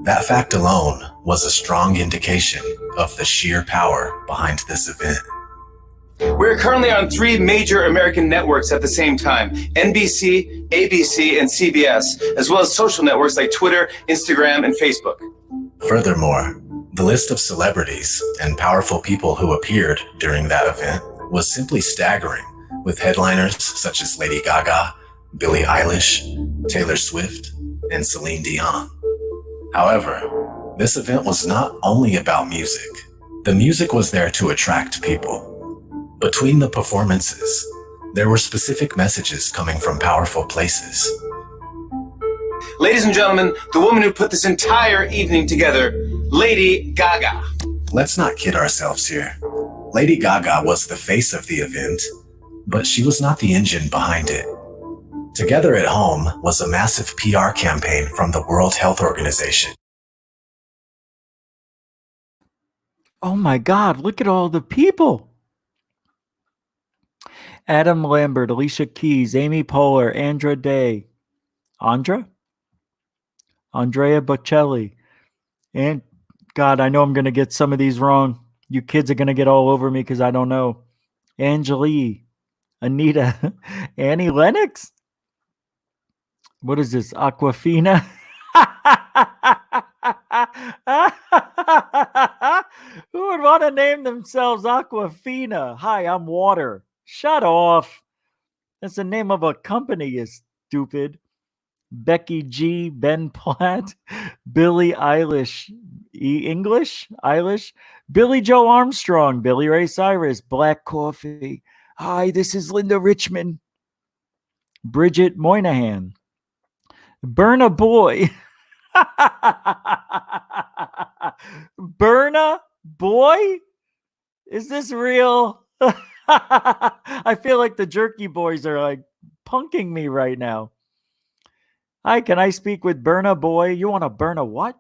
That fact alone was a strong indication of the sheer power behind this event. We're currently on 3 major American networks at the same time: NBC, ABC, and CBS, as well as social networks like Twitter, Instagram, and Facebook. Furthermore, the list of celebrities and powerful people who appeared during that event was simply staggering, with headliners such as Lady Gaga, Billie Eilish, Taylor Swift, and Celine Dion. However, this event was not only about music. The music was there to attract people. Between the performances, there were specific messages coming from powerful places. Ladies and gentlemen, the woman who put this entire evening together, Lady Gaga. Let's not kid ourselves here. Lady Gaga was the face of the event, but she was not the engine behind it. Together at Home was a massive PR campaign from the World Health Organization. Oh my God, look at all the people. Adam Lambert, Alicia Keys, Amy Poehler, Andrea Bocelli. And God, I know I'm going to get some of these wrong. You kids are going to get all over me because I don't know. Angelique, Anita, Annie Lennox. What is this? Aquafina? Who would want to name themselves Aquafina? Hi, I'm water. Shut off. That's the name of a company, you stupid. Becky G, Ben Platt, Billie Eilish, Eilish, Billy Joe Armstrong, Billy Ray Cyrus, Black Coffee. Hi, this is Linda Richmond. Bridget Moynihan, Burna Boy. Burna Boy? Is this real? I feel like the Jerky Boys are like punking me right now. Hi, can I speak with Burna Boy? You want to burn a what?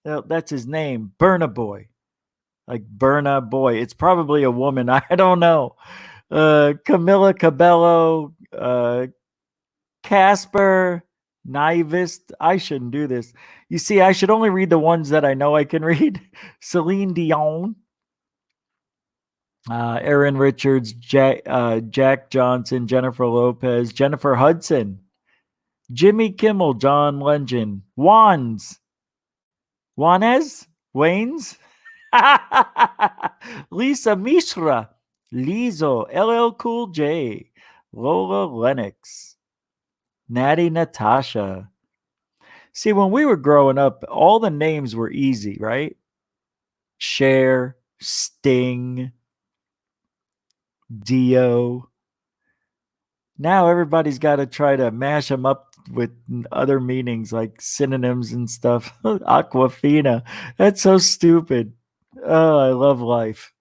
No, that's his name, Burna Boy. Like Burna Boy. It's probably a woman. I don't know. Camilla Cabello, Casper, Naivist. I shouldn't do this. You see, I should only read the ones that I know I can read. Celine Dion, Aaron Richards, Jack Johnson, Jennifer Lopez, Jennifer Hudson, Jimmy Kimmel, John Legend, Juanes, Waynes, Lisa Mishra, Lizzo, LL Cool J, Lola Lennox, Natty Natasha. See, when we were growing up, all the names were easy, right? Cher, Sting, Dio. Now everybody's got to try to mash them up with other meanings like synonyms and stuff. Aquafina. That's so stupid. Oh, I love life.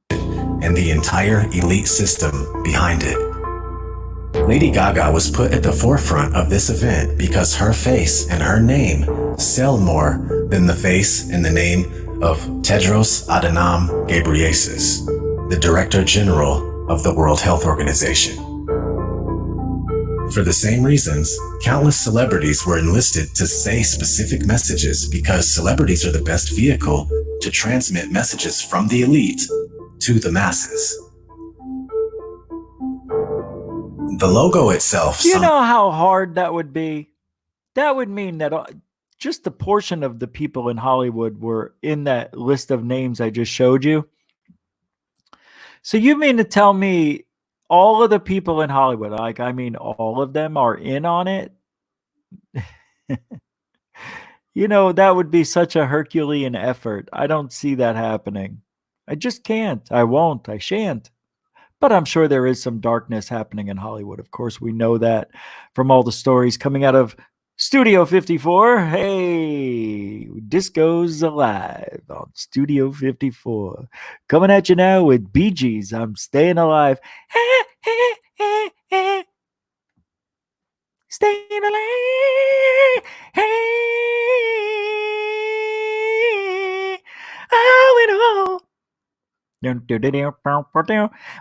And the entire elite system behind it. Lady Gaga was put at the forefront of this event because her face and her name sell more than the face and the name of Tedros Adhanom Ghebreyesus, the Director General of the World Health Organization. For the same reasons, countless celebrities were enlisted to say specific messages because celebrities are the best vehicle to transmit messages from the elite to the masses. The logo itself. Do you know how hard that would be? That would mean that just the portion of the people in Hollywood were in that list of names I just showed you. So you mean to tell me all of the people in Hollywood, like, I mean, all of them are in on it? You know, that would be such a Herculean effort. I don't see that happening. I just can't. I won't. I shan't. But I'm sure there is some darkness happening in Hollywood. Of course, we know that from all the stories coming out of Studio 54. Hey, disco's alive on Studio 54. Coming at you now with Bee Gees. I'm staying alive. Staying alive. Oh,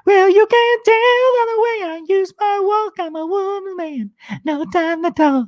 well, you can't tell by the way I use my walk. I'm a woman man. No time to talk.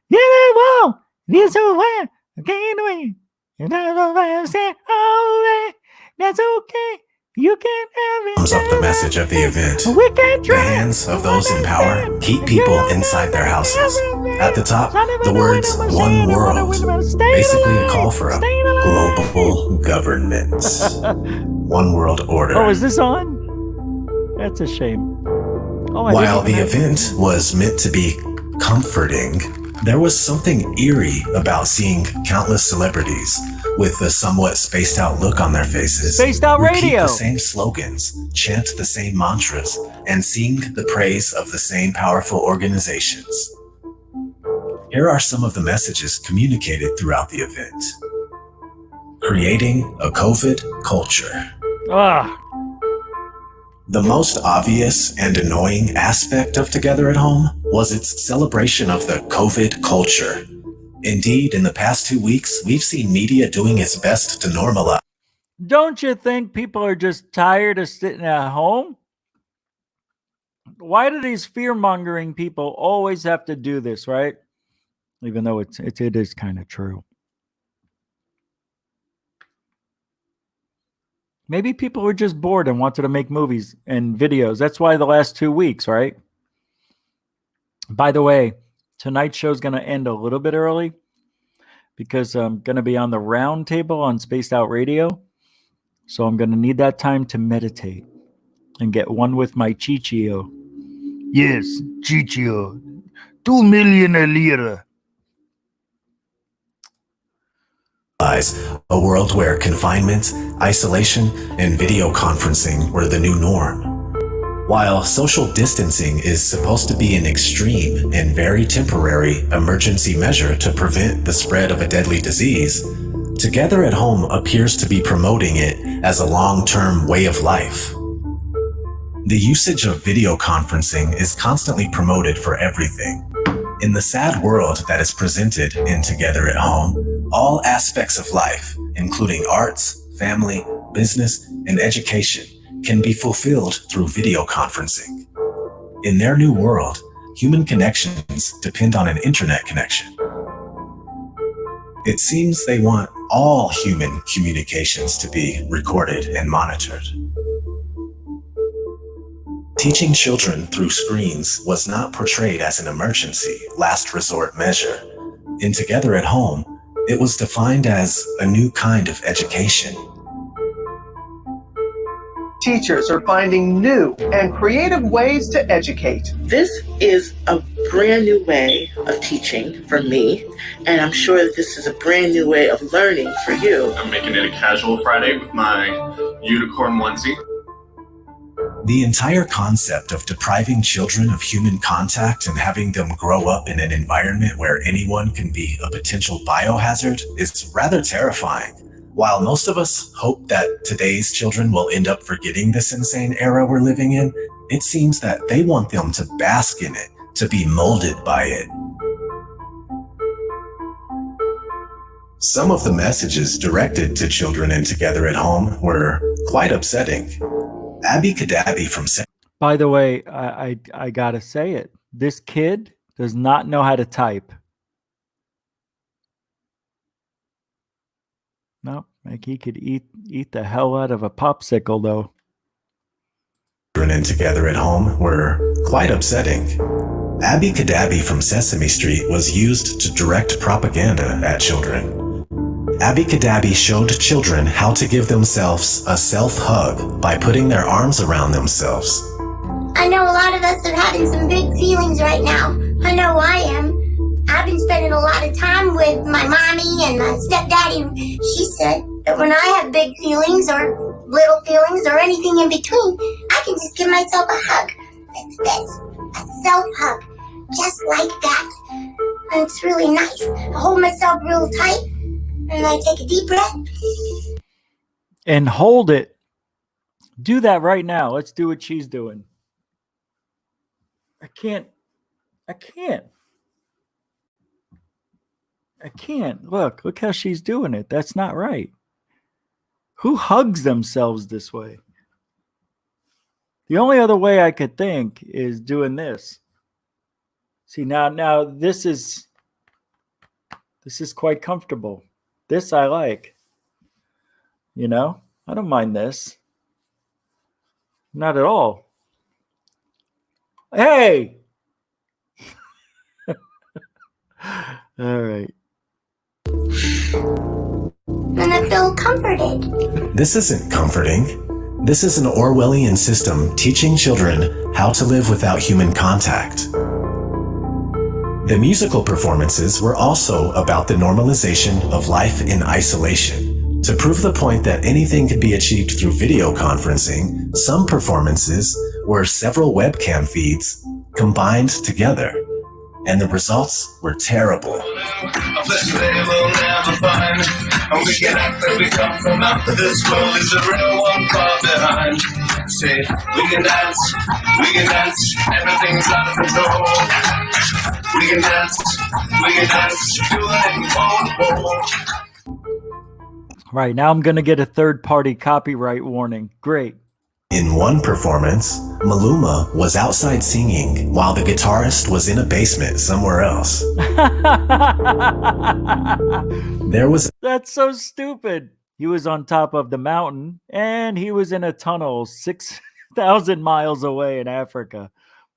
Yeah, that wall. This so far. I can't win. And I don't understand. All right. That's okay. You can't have it. Sums up the message of the event. The hands of those in power keep people inside their houses. At the top, the words "One World," basically a call for a global governance. One world order. Oh, is this on? That's a shame. Oh, while the event was meant to be comforting, there was something eerie about seeing countless celebrities with a somewhat spaced out look on their faces. Spaced out repeat radio. the same slogans, chant the same mantras, and sing the praise of the same powerful organizations. Here are some of the messages communicated throughout the event. Creating a COVID culture. The most obvious and annoying aspect of Together at Home was its celebration of the COVID culture. Indeed, in the past 2 weeks, we've seen media doing its best to normalize. Don't you think people are just tired of sitting at home? Why do these fear-mongering people always have to do this, right? Even though it is kind of true. Maybe people were just bored and wanted to make movies and videos. That's why the last 2 weeks, right? By the way, tonight's show is going to end a little bit early because I'm going to be on the round table on Spaced Out Radio. So I'm going to need that time to meditate and get one with my Chichio. Yes, Chichio. 2 million a lira. A world where confinement, isolation, and video conferencing were the new norm. While social distancing is supposed to be an extreme and very temporary emergency measure to prevent the spread of a deadly disease, Together at Home appears to be promoting it as a long-term way of life. The usage of video conferencing is constantly promoted for everything. In the sad world that is presented in Together at Home, all aspects of life, including arts, family, business, and education, can be fulfilled through video conferencing. In their new world, human connections depend on an internet connection. It seems they want all human communications to be recorded and monitored. Teaching children through screens was not portrayed as an emergency, last resort measure. In Together at Home, it was defined as a new kind of education. Teachers are finding new and creative ways to educate. This is a brand new way of teaching for me, and I'm sure that this is a brand new way of learning for you. I'm making it a casual Friday with my unicorn onesie. The entire concept of depriving children of human contact and having them grow up in an environment where anyone can be a potential biohazard is rather terrifying. While most of us hope that today's children will end up forgetting this insane era we're living in, it seems that they want them to bask in it, to be molded by it. Some of the messages directed to children in Together at Home were quite upsetting. Abby Kadabi from... By the way, I gotta say it. This kid does not know how to type. No, like he could eat the hell out of a popsicle, though. Children in Together at Home were quite upsetting. Abby Kadabi from Sesame Street was used to direct propaganda at children. Abby Kadabi showed children how to give themselves a self-hug by putting their arms around themselves. I know a lot of us are having some big feelings right now. I know I am. I've been spending a lot of time with my mommy and my stepdaddy. She said that when I have big feelings or little feelings or anything in between, I can just give myself a hug. It's this, a self-hug, just like that. And it's really nice. I hold myself real tight and I take a deep breath. And hold it. Do that right now. Let's do what she's doing. I can't. Look how she's doing it. That's not right. Who hugs themselves this way? The only other way I could think is doing this. See, now this is quite comfortable. This I like. You know, I don't mind this. Not at all. Hey! All right. And I feel comforted. This isn't comforting. This is an Orwellian system teaching children how to live without human contact. The musical performances were also about the normalization of life in isolation. To prove the point that anything could be achieved through video conferencing, some performances were several webcam feeds combined together, and the results were terrible. And we can act like we come from after this world is a real one far behind. Say, we can dance, everything's out of control. We can dance, do it in Right, now I'm going to get a third-party copyright warning. Great. In one performance, Maluma was outside singing while the guitarist was in a basement somewhere else. That's so stupid. He was on top of the mountain and he was in a tunnel 6,000 miles away in Africa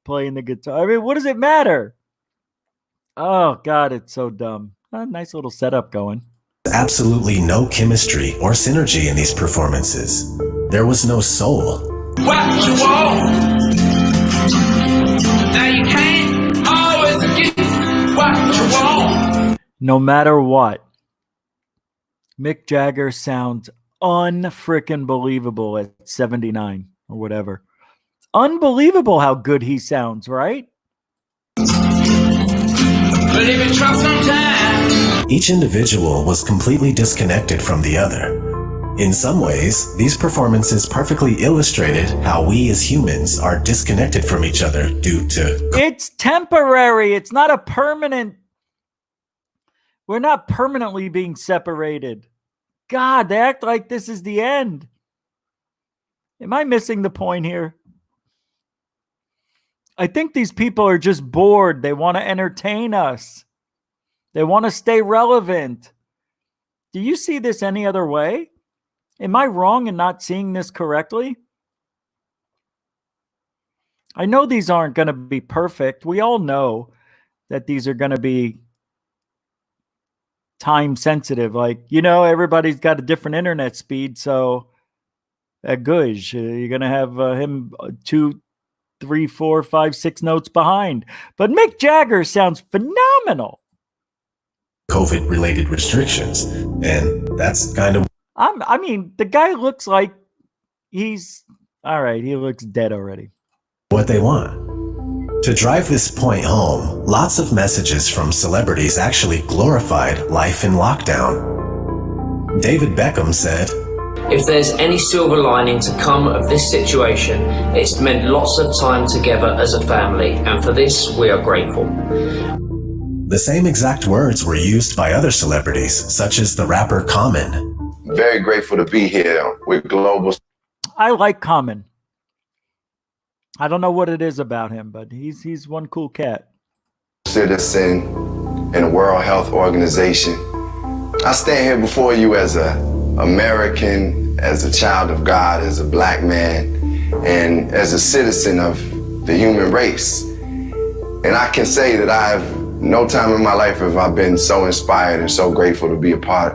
playing the guitar. I mean, what does it matter? Oh, God, it's so dumb. A nice little setup going. Absolutely no chemistry or synergy in these performances. There was no soul. What you want? Now you can't always get what you want. No matter what, Mick Jagger sounds unfrickin' believable at 79 or whatever. Unbelievable how good he sounds, right? Each individual was completely disconnected from the other. In some ways, these performances perfectly illustrated how we as humans are disconnected from each other due to... It's temporary. It's not a permanent... We're not permanently being separated. God, they act like this is the end. Am I missing the point here? I think these people are just bored. They want to entertain us. They want to stay relevant. Do you see this any other way? Am I wrong in not seeing this correctly? I know these aren't going to be perfect. We all know that these are going to be time sensitive. Like, you know, everybody's got a different internet speed. So at Gush, you're going to have him 2, 3, 4, 5, 6 notes behind. But Mick Jagger sounds phenomenal. COVID-related restrictions. And that's kind of... I mean, the guy looks like he's... All right, he looks dead already. What they want. To drive this point home, lots of messages from celebrities actually glorified life in lockdown. David Beckham said, "If there's any silver lining to come of this situation, it's meant lots of time together as a family, and for this, we are grateful." The same exact words were used by other celebrities, such as the rapper Common. Very grateful to be here with Global. I like Common. I don't know what it is about him, but he's one cool cat. Citizen in the World Health Organization. I stand here before you as an American, as a child of God, as a black man, and as a citizen of the human race. And I can say that no time in my life have I been so inspired and so grateful to be a part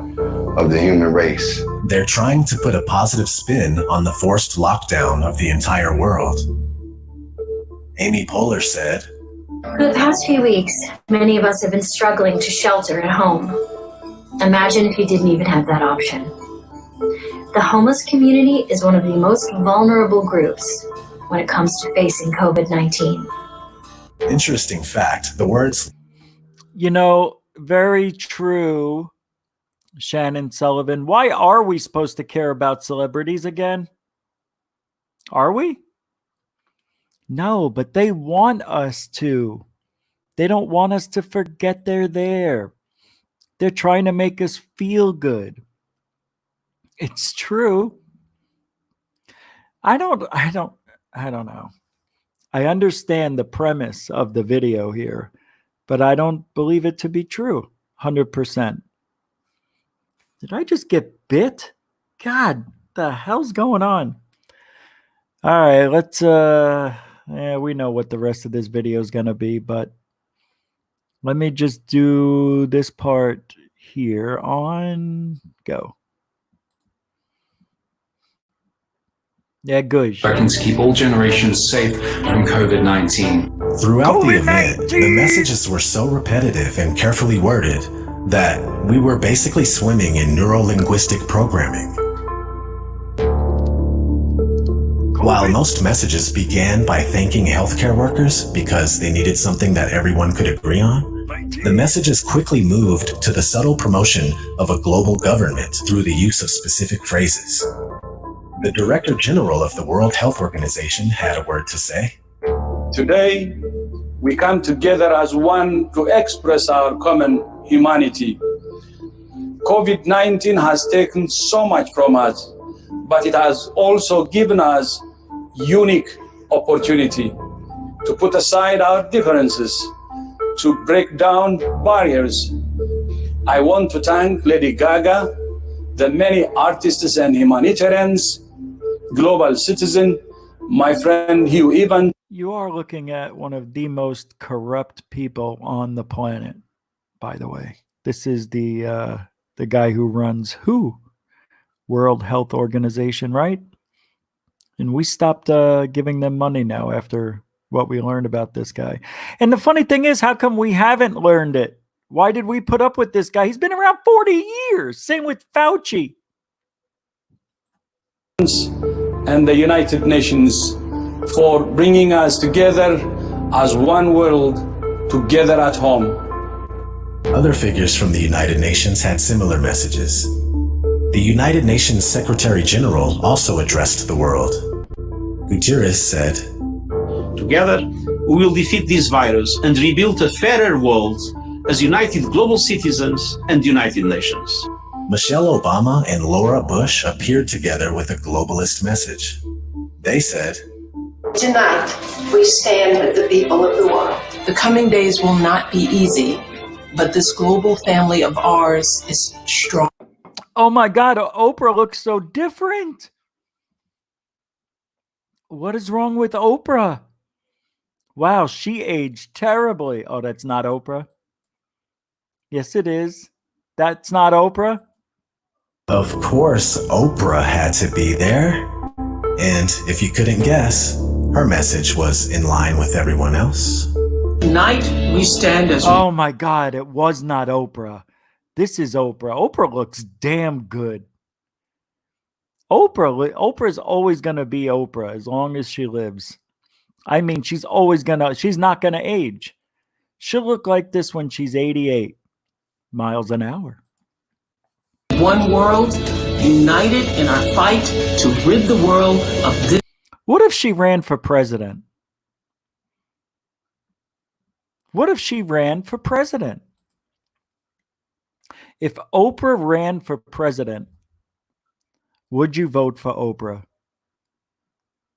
of the human race. They're trying to put a positive spin on the forced lockdown of the entire world. Amy Poehler said, "For the past few weeks, many of us have been struggling to shelter at home. Imagine if you didn't even have that option. The homeless community is one of the most vulnerable groups when it comes to facing COVID-19. Interesting fact, the words... You know, very true, Shannon Sullivan. Why are we supposed to care about celebrities again? Are we? No, but they want us to. They don't want us to forget they're there. They're trying to make us feel good. It's true. I don't know. I understand the premise of the video here, but I don't believe it to be true 100%. Did I just get bit? God, the hell's going on? All right, let's we know what the rest of this video is going to be, but let me just do this part here on go. Yeah, good. Working to keep all generations safe from COVID-19. Throughout the event, the messages were so repetitive and carefully worded that we were basically swimming in neuro-linguistic programming. While most messages began by thanking healthcare workers because they needed something that everyone could agree on, the messages quickly moved to the subtle promotion of a global government through the use of specific phrases. The Director General of the World Health Organization had a word to say. Today, we come together as one to express our common humanity. COVID-19 has taken so much from us, but it has also given us unique opportunity to put aside our differences, to break down barriers. I want to thank Lady Gaga, the many artists and humanitarians, global citizen, my friend Hugh Evans. You are looking at one of the most corrupt people on the planet, by the way. This is the guy who runs WHO, World Health Organization, right? And we stopped giving them money now after what we learned about this guy. And the funny thing is, how come we haven't learned it? Why did we put up with this guy? He's been around 40 years. Same with Fauci. And the United Nations for bringing us together as one world, together at home. Other figures from the United Nations had similar messages. The United Nations Secretary General also addressed the world. Guterres said, "Together, we will defeat this virus and rebuild a fairer world as united global citizens and United Nations." Michelle Obama and Laura Bush appeared together with a globalist message. They said, "Tonight, we stand with the people of the world. The coming days will not be easy, but this global family of ours is strong." Oh my God, Oprah looks so different. What is wrong with Oprah? Wow, she aged terribly. Oh, that's not Oprah. Yes, it is. That's not Oprah. Of course, Oprah had to be there. And if you couldn't guess, her message was in line with everyone else. Tonight, we stand as... Oh my God, it was not Oprah. This is Oprah. Oprah looks damn good. Oprah's always going to be Oprah as long as she lives. I mean, she's not going to age. She'll look like this when she's 88 miles an hour. One world, united in our fight to rid the world of this. What if she ran for president? What if she ran for president? If Oprah ran for president, would you vote for Oprah?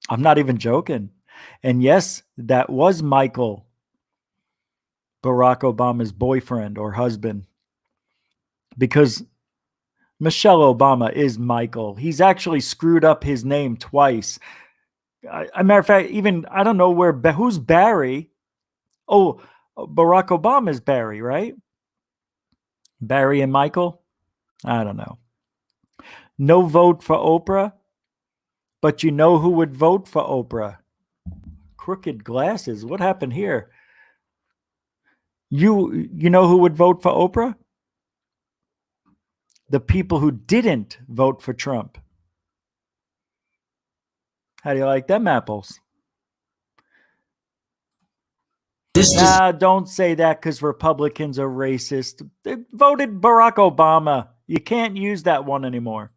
I'm not even joking. And yes, that was Michael, Barack Obama's boyfriend or husband. Because Michelle Obama is Michael. He's actually screwed up his name twice. As a matter of fact, even, I don't know who's Barry? Oh, Barack Obama is Barry, right? Barry and Michael? I don't know. No vote for Oprah, but you know who would vote for Oprah? Crooked glasses. What happened here? You know who would vote for Oprah? The people who didn't vote for Trump. How do you like them apples? Don't say that because Republicans are racist. They voted Barack Obama. You can't use that one anymore.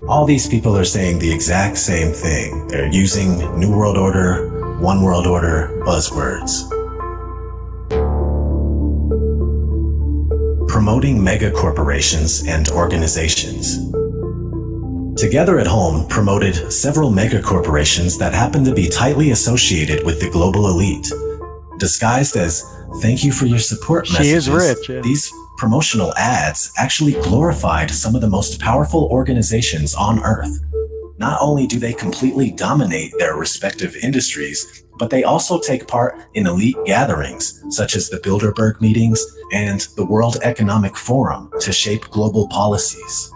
All these people are saying the exact same thing. They're using New World Order, One World Order buzzwords. Promoting mega corporations and organizations. Together at Home promoted several mega corporations that happen to be tightly associated with the global elite. Disguised as "thank you for your support" messages, she is rich, yeah. These promotional ads actually glorified some of the most powerful organizations on Earth. Not only do they completely dominate their respective industries, but they also take part in elite gatherings, such as the Bilderberg meetings and the World Economic Forum, to shape global policies.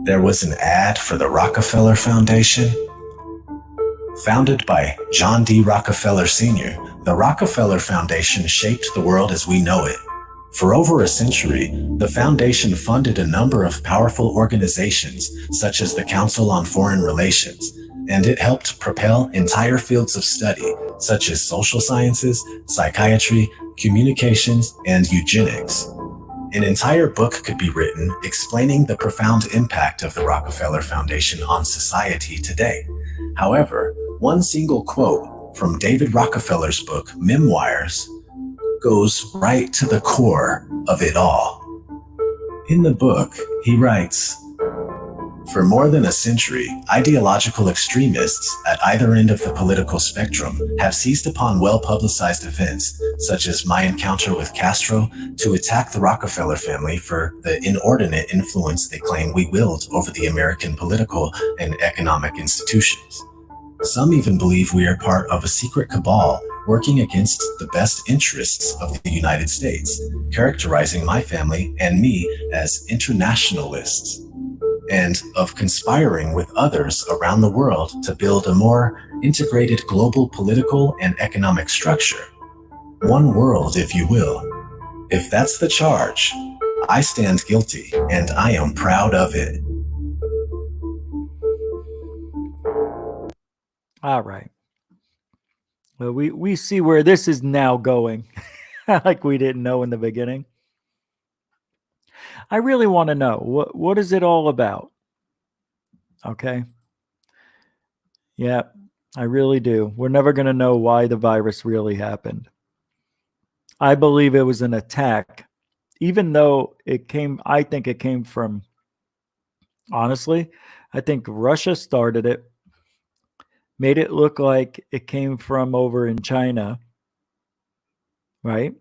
There was an ad for the Rockefeller Foundation. Founded by John D. Rockefeller Sr., the Rockefeller Foundation shaped the world as we know it. For over a century, the foundation funded a number of powerful organizations, such as the Council on Foreign Relations, and it helped propel entire fields of study, such as social sciences, psychiatry, communications, and eugenics. An entire book could be written explaining the profound impact of the Rockefeller Foundation on society today. However, one single quote from David Rockefeller's book, Memoirs, goes right to the core of it all. In the book, he writes, "For more than a century, ideological extremists at either end of the political spectrum have seized upon well-publicized events, such as my encounter with Castro, to attack the Rockefeller family for the inordinate influence they claim we wield over the American political and economic institutions. Some even believe we are part of a secret cabal working against the best interests of the United States, characterizing my family and me as internationalists, and of conspiring with others around the world to build a more integrated global political and economic structure. One world, if you will. If that's the charge, I stand guilty, and I am proud of it. All right. Well, we see where this is now going, like we didn't know in the beginning. I really want to know, what is it all about? Okay. Yeah, I really do. We're never going to know why the virus really happened. I believe it was an attack, even though I think it came from, honestly, I think Russia started it, made it look like it came from over in China, right?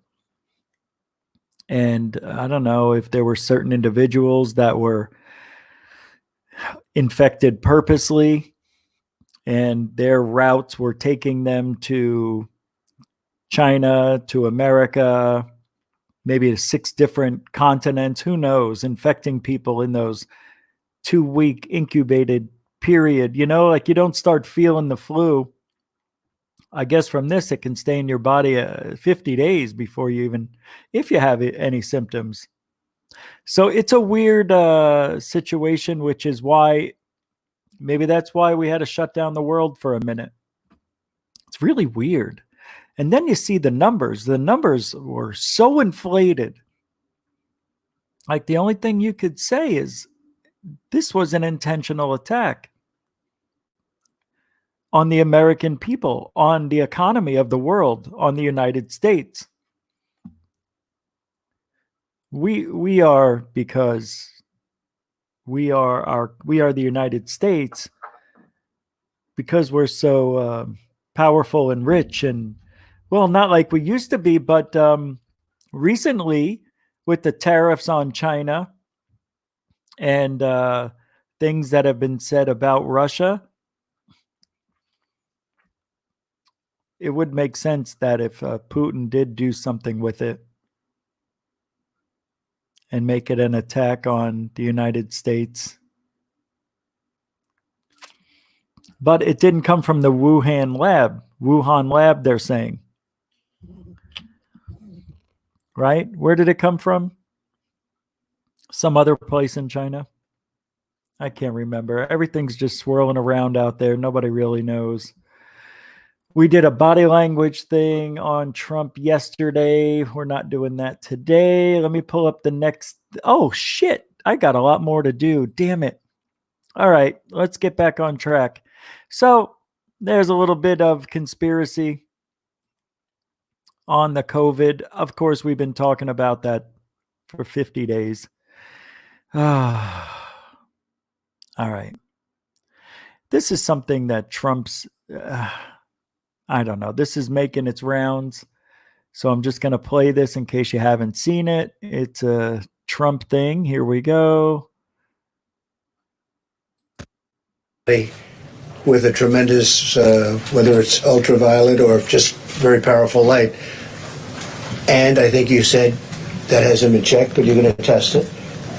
And I don't know if there were certain individuals that were infected purposely, and their routes were taking them to China, to America, maybe to 6 different continents, who knows, infecting people in those 2-week incubated period. You know, like you don't start feeling the flu. I guess from this, it can stay in your body 50 days before you even, if you have any symptoms. So it's a weird situation, which is why, maybe that's why we had to shut down the world for a minute. It's really weird. And then you see the numbers. The numbers were so inflated. Like the only thing you could say is this was an intentional attack on the American people, on the economy of the world, on the United States. We are, because we are the United States, because we're so powerful and rich, and well, not like we used to be, but recently with the tariffs on China and things that have been said about Russia, it would make sense that if Putin did do something with it and make it an attack on the United States. But it didn't come from the Wuhan lab, they're saying. Right? Where did it come from? Some other place in China? I can't remember. Everything's just swirling around out there. Nobody really knows. We did a body language thing on Trump yesterday. We're not doing that today. Let me pull up the next. Oh, shit. I got a lot more to do. Damn it. All right. Let's get back on track. So there's a little bit of conspiracy on the COVID. Of course, we've been talking about that for 50 days. All right. This is something that Trump's... I don't know. This is making its rounds. So I'm just going to play this in case you haven't seen it. It's a Trump thing. Here we go. With a tremendous, whether it's ultraviolet or just very powerful light. And I think you said that hasn't been checked, but you're going to test it.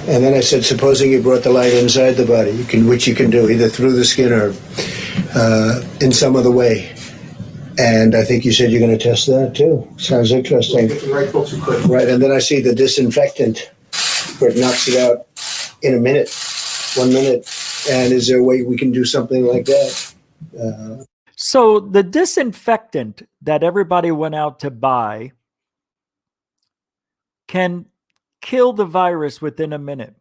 And then I said, supposing you brought the light inside the body, which you can do either through the skin or in some other way. And I think you said you're going to test that too. Sounds interesting. Right, and then I see the disinfectant where it knocks it out in a minute, 1 minute. And is there a way we can do something like that? So the disinfectant that everybody went out to buy can kill the virus within a minute.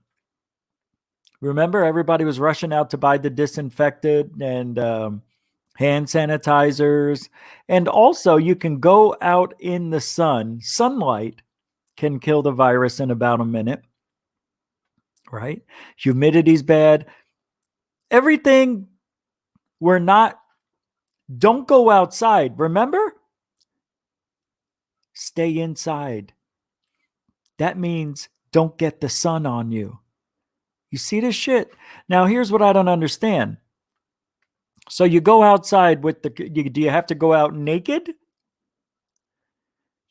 Remember, everybody was rushing out to buy the disinfectant and hand sanitizers. And also you can go out in the sun. Sunlight can kill the virus in about a minute, right? Humidity's bad. Everything don't go outside. Remember? Stay inside. That means don't get the sun on you. You see this shit? Now, here's what I don't understand. So you go outside with do you have to go out naked?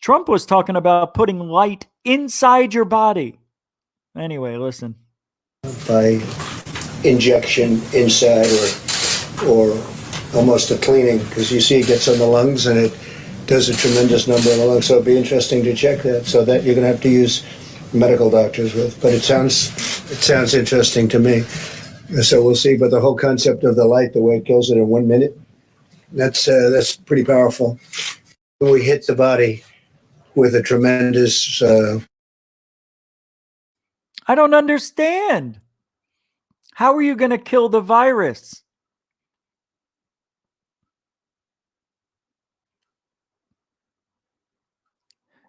Trump was talking about putting light inside your body. Anyway, listen. By injection inside or almost a cleaning, because you see it gets on the lungs and it does a tremendous number on the lungs. So it'd be interesting to check that. So that you're going to have to use medical doctors with. But it sounds interesting to me. So we'll see. But the whole concept of the light, the way it kills it in 1 minute, that's pretty powerful. When we hit the body with a tremendous... I don't understand. How are you going to kill the virus?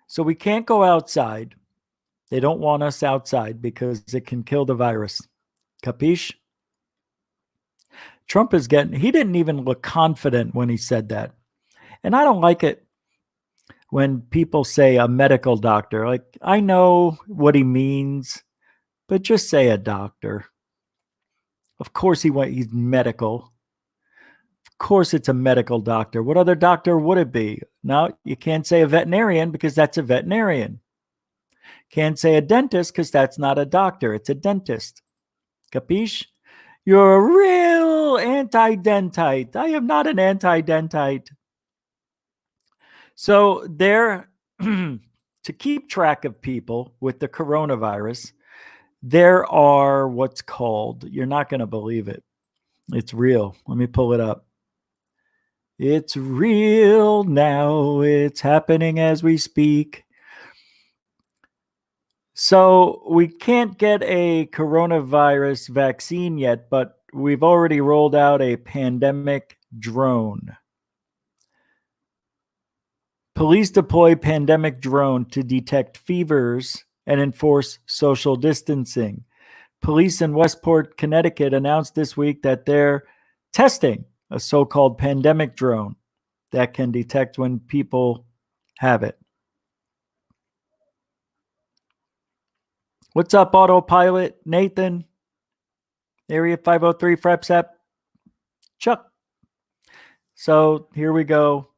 So we can't go outside. They don't want us outside because it can kill the virus. Capiche? Trump is he didn't even look confident when he said that. And I don't like it when people say a medical doctor. Like, I know what he means, but just say a doctor. Of course he's medical. Of course it's a medical doctor. What other doctor would it be? No, you can't say a veterinarian because that's a veterinarian. Can't say a dentist because that's not a doctor. It's a dentist. Capiche? You're a real anti-dentite. I am not an anti-dentite. So there, to keep track of people with the coronavirus, there are what's called, you're not going to believe it. It's real. Let me pull it up. It's real now. It's happening as we speak. So we can't get a coronavirus vaccine yet, but we've already rolled out a pandemic drone. Police deploy pandemic drone to detect fevers and enforce social distancing. Police in Westport, Connecticut announced this week that they're testing a so-called pandemic drone that can detect when people have it. What's up, Autopilot? Nathan? Area 503 FrapSap? Chuck? So here we go.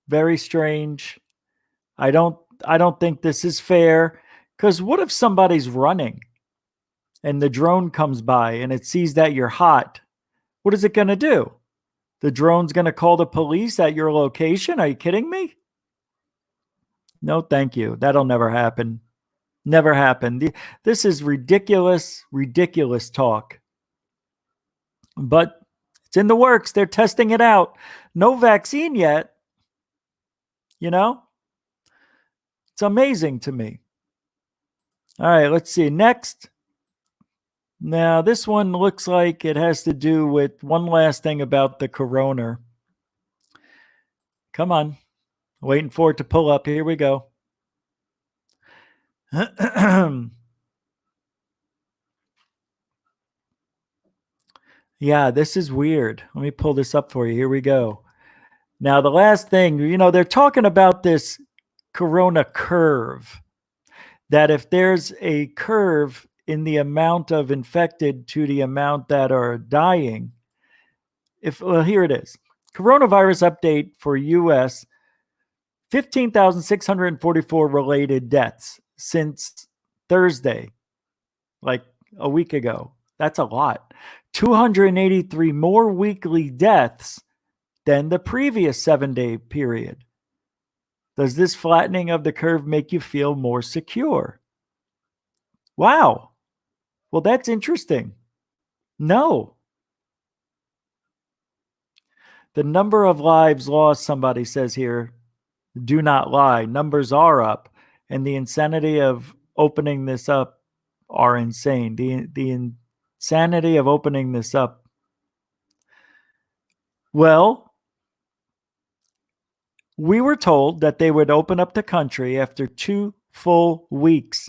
Very strange. I don't think this is fair, because what if somebody's running and the drone comes by and it sees that you're hot? What is it going to do? The drone's going to call the police at your location? Are you kidding me? No, thank you. That'll never happen. Never happen. This is ridiculous, ridiculous talk. But it's in the works. They're testing it out. No vaccine yet. You know? It's amazing to me. All right, let's see. Next. Now, this one looks like it has to do with one last thing about the corona. Come on. Waiting for it to pull up. Here we go. Yeah, this is weird. Let me pull this up for you. Here we go. Now, the last thing, they're talking about this corona curve, that if there's a curve in the amount of infected to the amount that are dying, here it is. Coronavirus update for U.S., 15,644 related deaths since Thursday, like a week ago. That's a lot. 283 more weekly deaths than the previous 7-day period. Does this flattening of the curve make you feel more secure? Wow. Well, that's interesting. No. The number of lives lost, somebody says here, do not lie. Numbers are up, and the insanity of opening this up are insane. The insanity of opening this up. Well, we were told that they would open up the country after 2 full weeks.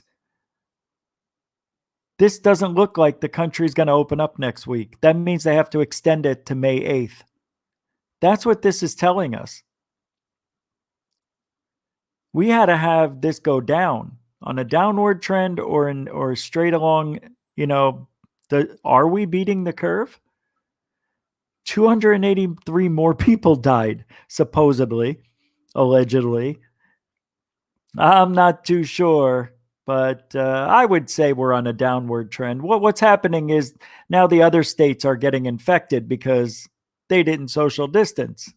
This doesn't look like the country's going to open up next week. That means they have to extend it to May 8th. That's what this is telling us. We had to have this go down on a downward trend or straight along, are we beating the curve? 283 more people died, supposedly, allegedly. I'm not too sure, but I would say we're on a downward trend. What's happening is now the other states are getting infected because they didn't social distance.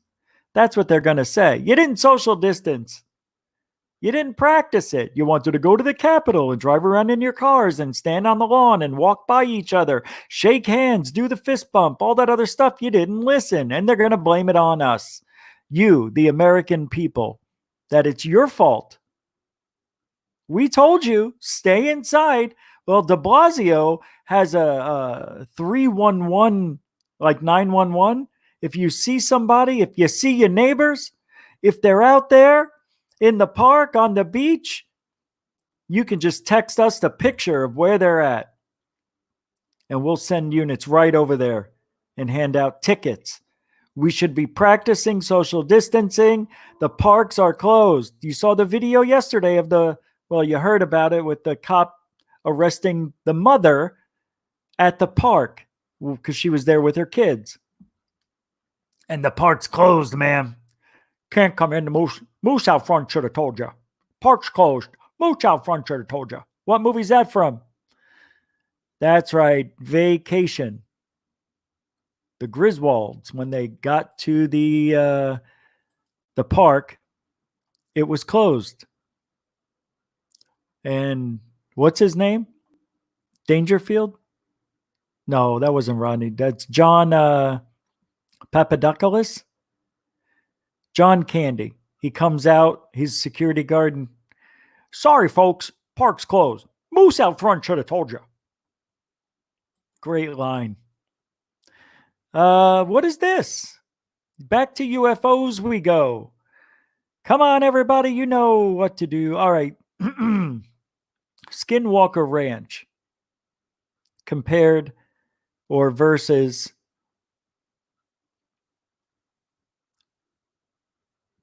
That's what they're going to say. You didn't social distance. You didn't practice it. You wanted to go to the Capitol and drive around in your cars and stand on the lawn and walk by each other, shake hands, do the fist bump, all that other stuff. You didn't listen, and they're going to blame it on us. You, the American people, that it's your fault. We told you, stay inside. Well, de Blasio has a 311, like 911. If you see somebody, if you see your neighbors, if they're out there in the park, on the beach, you can just text us the picture of where they're at. And we'll send units right over there and hand out tickets. We should be practicing social distancing. The parks are closed. You saw the video yesterday of you heard about it with the cop arresting the mother at the park because she was there with her kids. And the park's closed, man. Can't come in. The moose out front should have told you. Park's closed. Moose out front should have told you. What movie's that from? That's right. Vacation. The Griswolds, when they got to the park, it was closed. And what's his name? Dangerfield? No, that wasn't Rodney. That's John Papadopoulos. John Candy. He comes out, he's security guard, and sorry, folks, park's closed. Moose out front should have told you. Great line. What is this? Back to UFOs we go. Come on, everybody, you know what to do. All right. Skinwalker Ranch compared or versus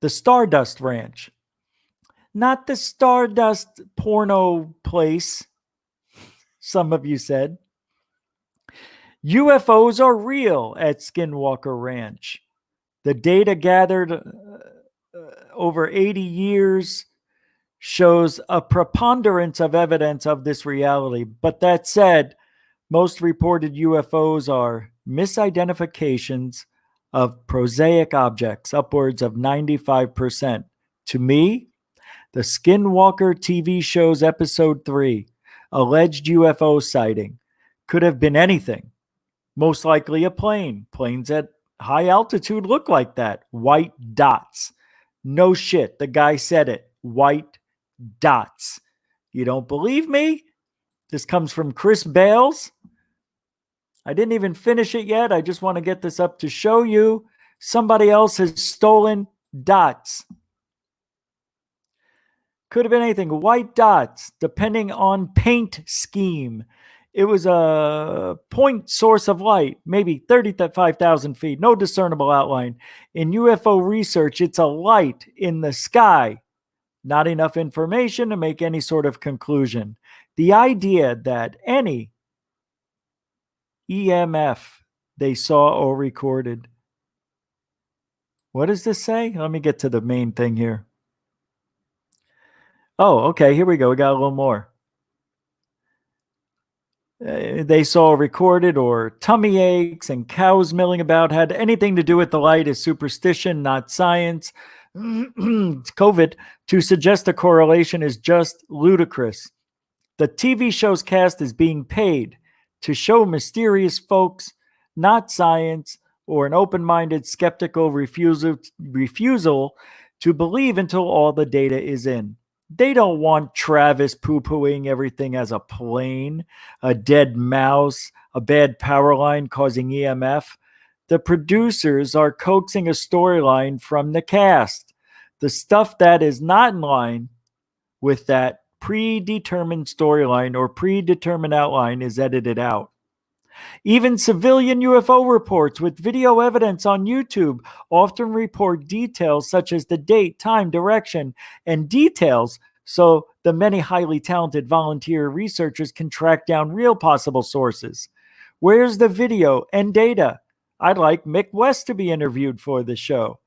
the Stardust Ranch. Not the Stardust porno place, some of you said. UFOs are real at Skinwalker Ranch. The data gathered over 80 years shows a preponderance of evidence of this reality. But that said, most reported UFOs are misidentifications of prosaic objects, upwards of 95%. To me, the Skinwalker TV show's episode 3, alleged UFO sighting, could have been anything. Most likely a plane. Planes at high altitude look like that. White dots. No shit. The guy said it. White dots. You don't believe me? This comes from Chris Bales. I didn't even finish it yet. I just want to get this up to show you. Somebody else has stolen dots. Could have been anything. White dots, depending on paint scheme. It was a point source of light, maybe 35,000 feet, no discernible outline. In UFO research, it's a light in the sky. Not enough information to make any sort of conclusion. The idea that any EMF they saw or recorded. What does this say? Let me get to the main thing here. Oh, okay, here we go. We got a little more. They saw recorded or tummy aches and cows milling about had anything to do with the light is superstition, not science. COVID, to suggest a correlation is just ludicrous. The TV show's cast is being paid to show mysterious folks, not science, or an open-minded, skeptical refusal to believe until all the data is in. They don't want Travis poo-pooing everything as a plane, a dead mouse, a bad power line causing EMF. The producers are coaxing a storyline from the cast. The stuff that is not in line with that predetermined storyline or predetermined outline is edited out. Even civilian UFO reports with video evidence on YouTube often report details such as the date, time, direction, and details so the many highly talented volunteer researchers can track down real possible sources. Where's the video and data? I'd like Mick West to be interviewed for the show.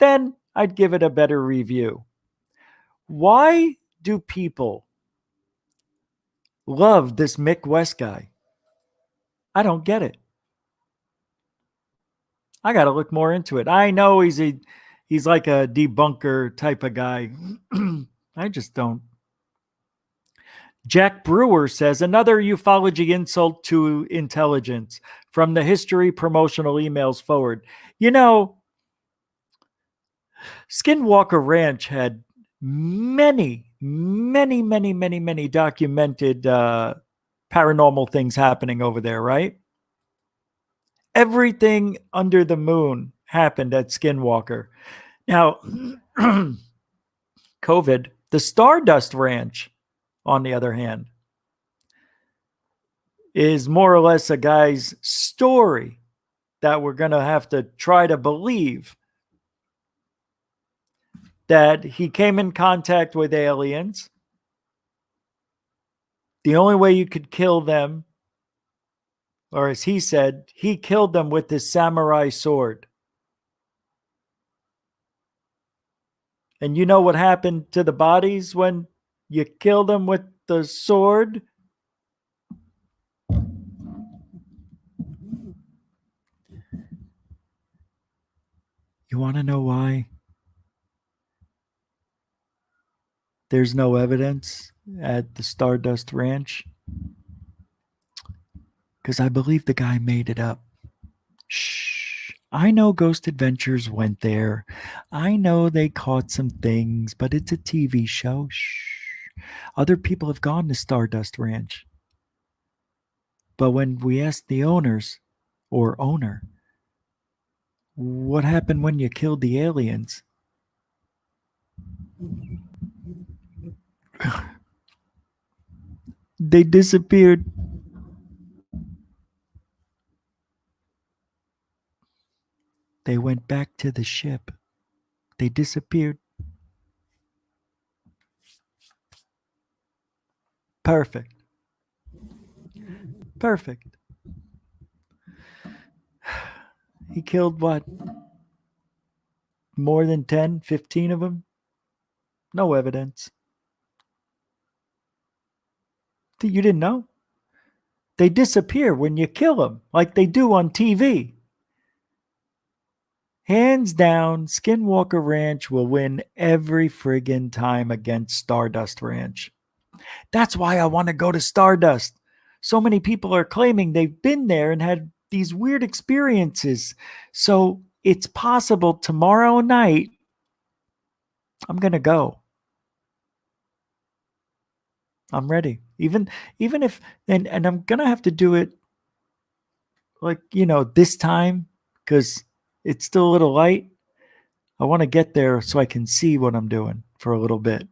Then I'd give it a better review. Why do people love this Mick West guy? I don't get it. I got to look more into it. I know he's like a debunker type of guy. I just don't. Jack Brewer says, another ufology insult to intelligence from the history promotional emails forward. You know, Skinwalker Ranch had many documented paranormal things happening over there, right? Everything under the moon happened at Skinwalker. Now, COVID, the Stardust Ranch, on the other hand, is more or less a guy's story that we're going to have to try to believe that he came in contact with aliens. The only way you could kill them, or as he said, he killed them with his samurai sword. And you know what happened to the bodies when you killed them with the sword? You want to know why? There's no evidence at the Stardust Ranch. Because I believe the guy made it up. Shh. I know Ghost Adventures went there. I know they caught some things, but it's a TV show. Shh. Other people have gone to Stardust Ranch. But when we asked the owners, or owner, what happened when you killed the aliens? They disappeared. They went back to the ship. They disappeared. Perfect. Perfect. He killed what? More than 10, 15 of them? No evidence. You didn't know? They disappear when you kill them, like they do on TV. Hands down, Skinwalker Ranch will win every friggin' time against Stardust Ranch. That's why I want to go to Stardust. So many people are claiming they've been there and had these weird experiences. So it's possible tomorrow night I'm going to go. I'm ready. Even if, and I'm going to have to do it like, this time because it's still a little light. I want to get there so I can see what I'm doing for a little bit.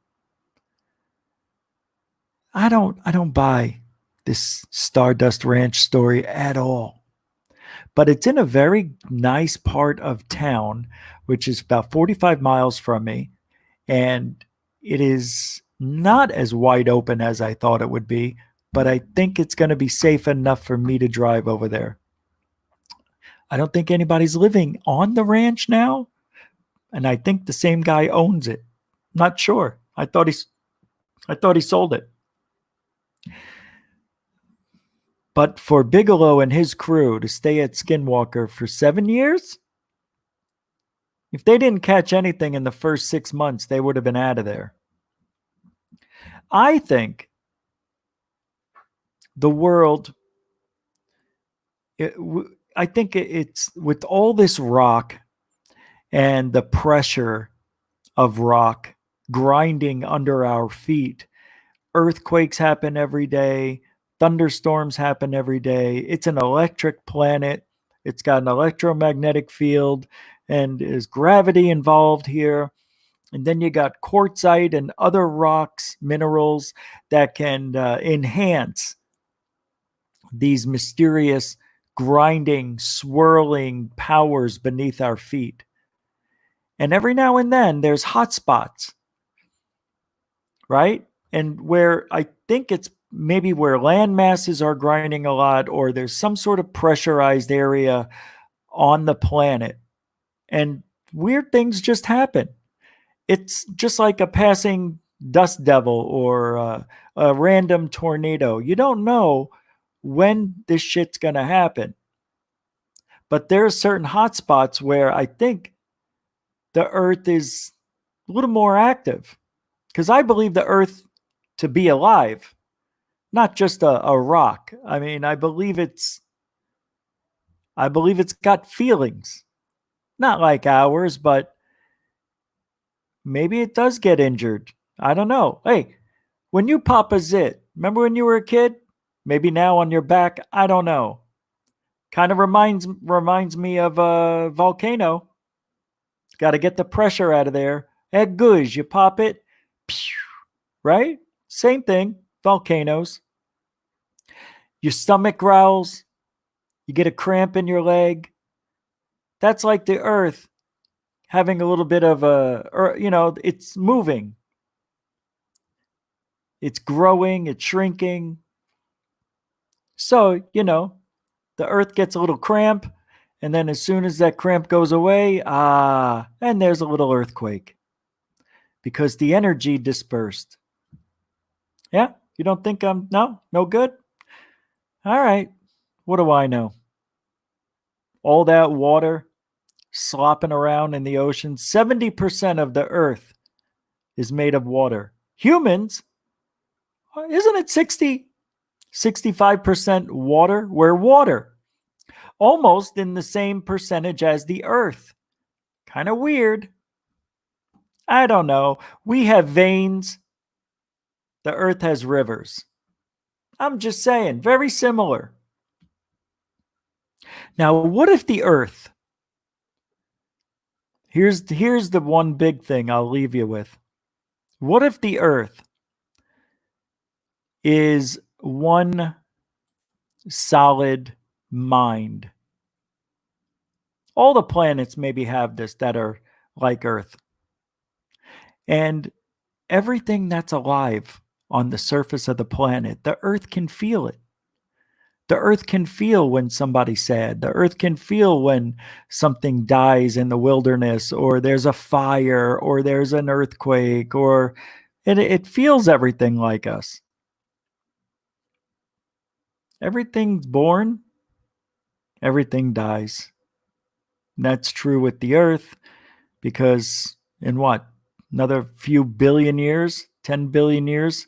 I don't buy this Stardust Ranch story at all. But it's in a very nice part of town, which is about 45 miles from me. And it is not as wide open as I thought it would be, but I think it's going to be safe enough for me to drive over there. I don't think anybody's living on the ranch now. And I think the same guy owns it. Not sure. I thought he sold it. But for Bigelow and his crew to stay at Skinwalker for 7 years, if they didn't catch anything in the first 6 months, they would have been out of there. I think the world, it's with all this rock and the pressure of rock grinding under our feet, earthquakes happen every day. Thunderstorms happen every day. It's an electric planet. It's got an electromagnetic field and there's gravity involved here. And then you got quartzite and other rocks, minerals that can enhance these mysterious grinding, swirling powers beneath our feet. And every now and then there's hot spots, right? And where I think it's maybe where land masses are grinding a lot, or there's some sort of pressurized area on the planet. And weird things just happen. It's just like a passing dust devil or a random tornado. You don't know when this shit's going to happen. But there are certain hotspots where I think the Earth is a little more active. Because I believe the Earth to be alive, not just a rock. I mean, I believe it's got feelings. Not like ours, but maybe it does get injured. I don't know. Hey, when you pop a zit, remember when you were a kid? Maybe now on your back, I don't know. Kind of reminds me of a volcano. Got to get the pressure out of there. Egg goosh, you pop it, right? Same thing, volcanoes. Your stomach growls. You get a cramp in your leg. That's like the Earth having a little bit of it's moving. It's growing, it's shrinking. So, the Earth gets a little cramp, and then as soon as that cramp goes away, and there's a little earthquake because the energy dispersed. Yeah? You don't think I'm, no good? All right. What do I know? All that water slopping around in the ocean. 70% of the Earth is made of water. Humans, isn't it 65% water? We're water. Almost in the same percentage as the Earth. Kind of weird. I don't know. We have veins. The Earth has rivers. I'm just saying, very similar. Now, what if the Earth, here's the one big thing I'll leave you with. What if the Earth is one solid mind? All the planets maybe have this that are like Earth. And everything that's alive on the surface of the planet, the Earth can feel it. The Earth can feel when somebody's sad. The Earth can feel when something dies in the wilderness, or there's a fire, or there's an earthquake, or it feels everything like us. Everything's born, everything dies. And that's true with the Earth, because in another few billion years, 10 billion years,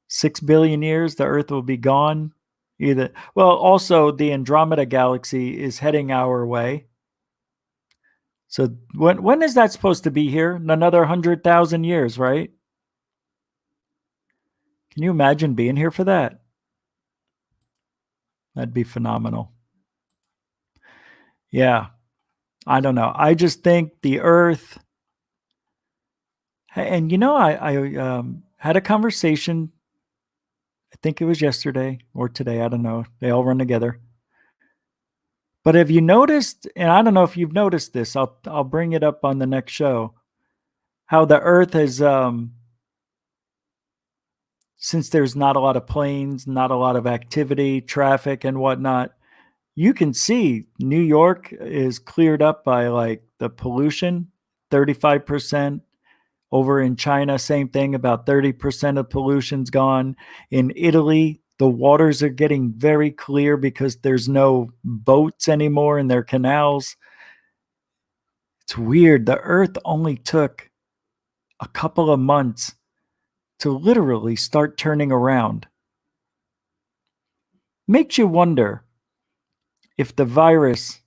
6 billion years, the Earth will be gone. Also the Andromeda galaxy is heading our way. So when is that supposed to be here? In another 100,000 years, right? Can you imagine being here for that? That'd be phenomenal. Yeah. I don't know. I just think the Earth, and I had a conversation, I think it was yesterday or today, I don't know. They all run together. But have you noticed, and I don't know if you've noticed this, I'll bring it up on the next show, how the Earth has, since there's not a lot of planes, not a lot of activity, traffic and whatnot, you can see New York is cleared up by like the pollution, 35%. Over in China, same thing, about 30% of pollution's gone. In Italy, the waters are getting very clear because there's no boats anymore in their canals. It's weird. The Earth only took a couple of months to literally start turning around. Makes you wonder if the virus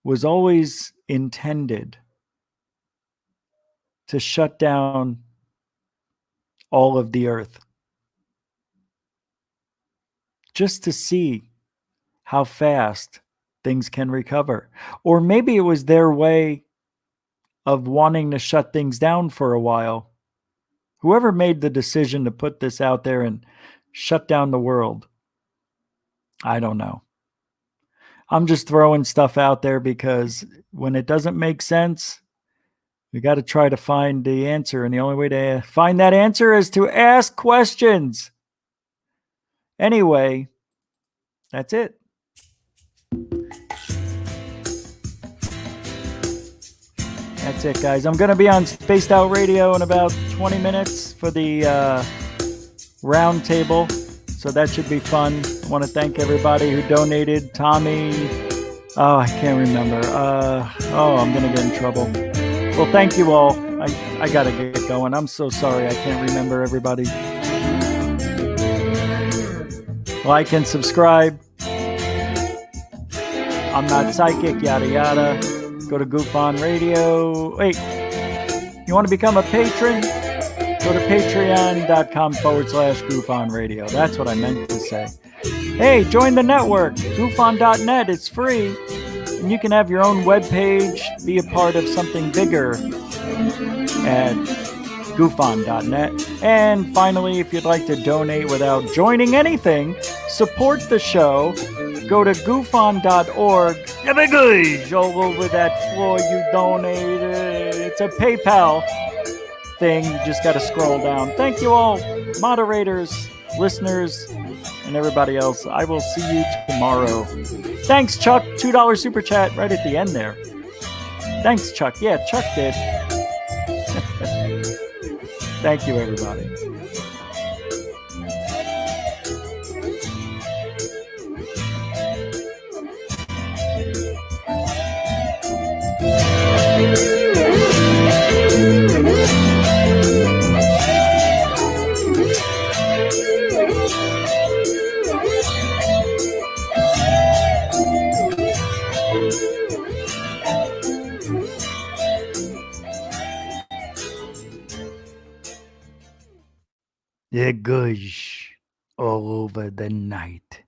was always intended to shut down all of the Earth. Just to see how fast things can recover. Or maybe it was their way of wanting to shut things down for a while. Whoever made the decision to put this out there and shut down the world, I don't know. I'm just throwing stuff out there because when it doesn't make sense, we got to try to find the answer. And the only way to find that answer is to ask questions. Anyway, that's it. That's it, guys. I'm going to be on Spaced Out Radio in about 20 minutes for the round table. So that should be fun. I want to thank everybody who donated. Tommy. Oh, I can't remember. I'm going to get in trouble. Well, thank you all. I got to get going. I'm so sorry. I can't remember everybody. Like and subscribe. I'm not psychic, yada yada. Go to Goof On Radio. Wait, you want to become a patron? Go to patreon.com/Goof On Radio. That's what I meant to say. Hey, join the network, goofon.net. It's free. And you can have your own webpage, be a part of something bigger at goofon.net. And finally, if you'd like to donate without joining anything, support the show, go to goofon.org. All over that floor you donated. It's a PayPal thing. You just got to scroll down. Thank you all, moderators, listeners, and everybody else. I will see you tomorrow. Thanks, Chuck. $2 super chat right at the end there. Thanks, Chuck. Yeah, Chuck did. Thank you, everybody. It goes all over the night.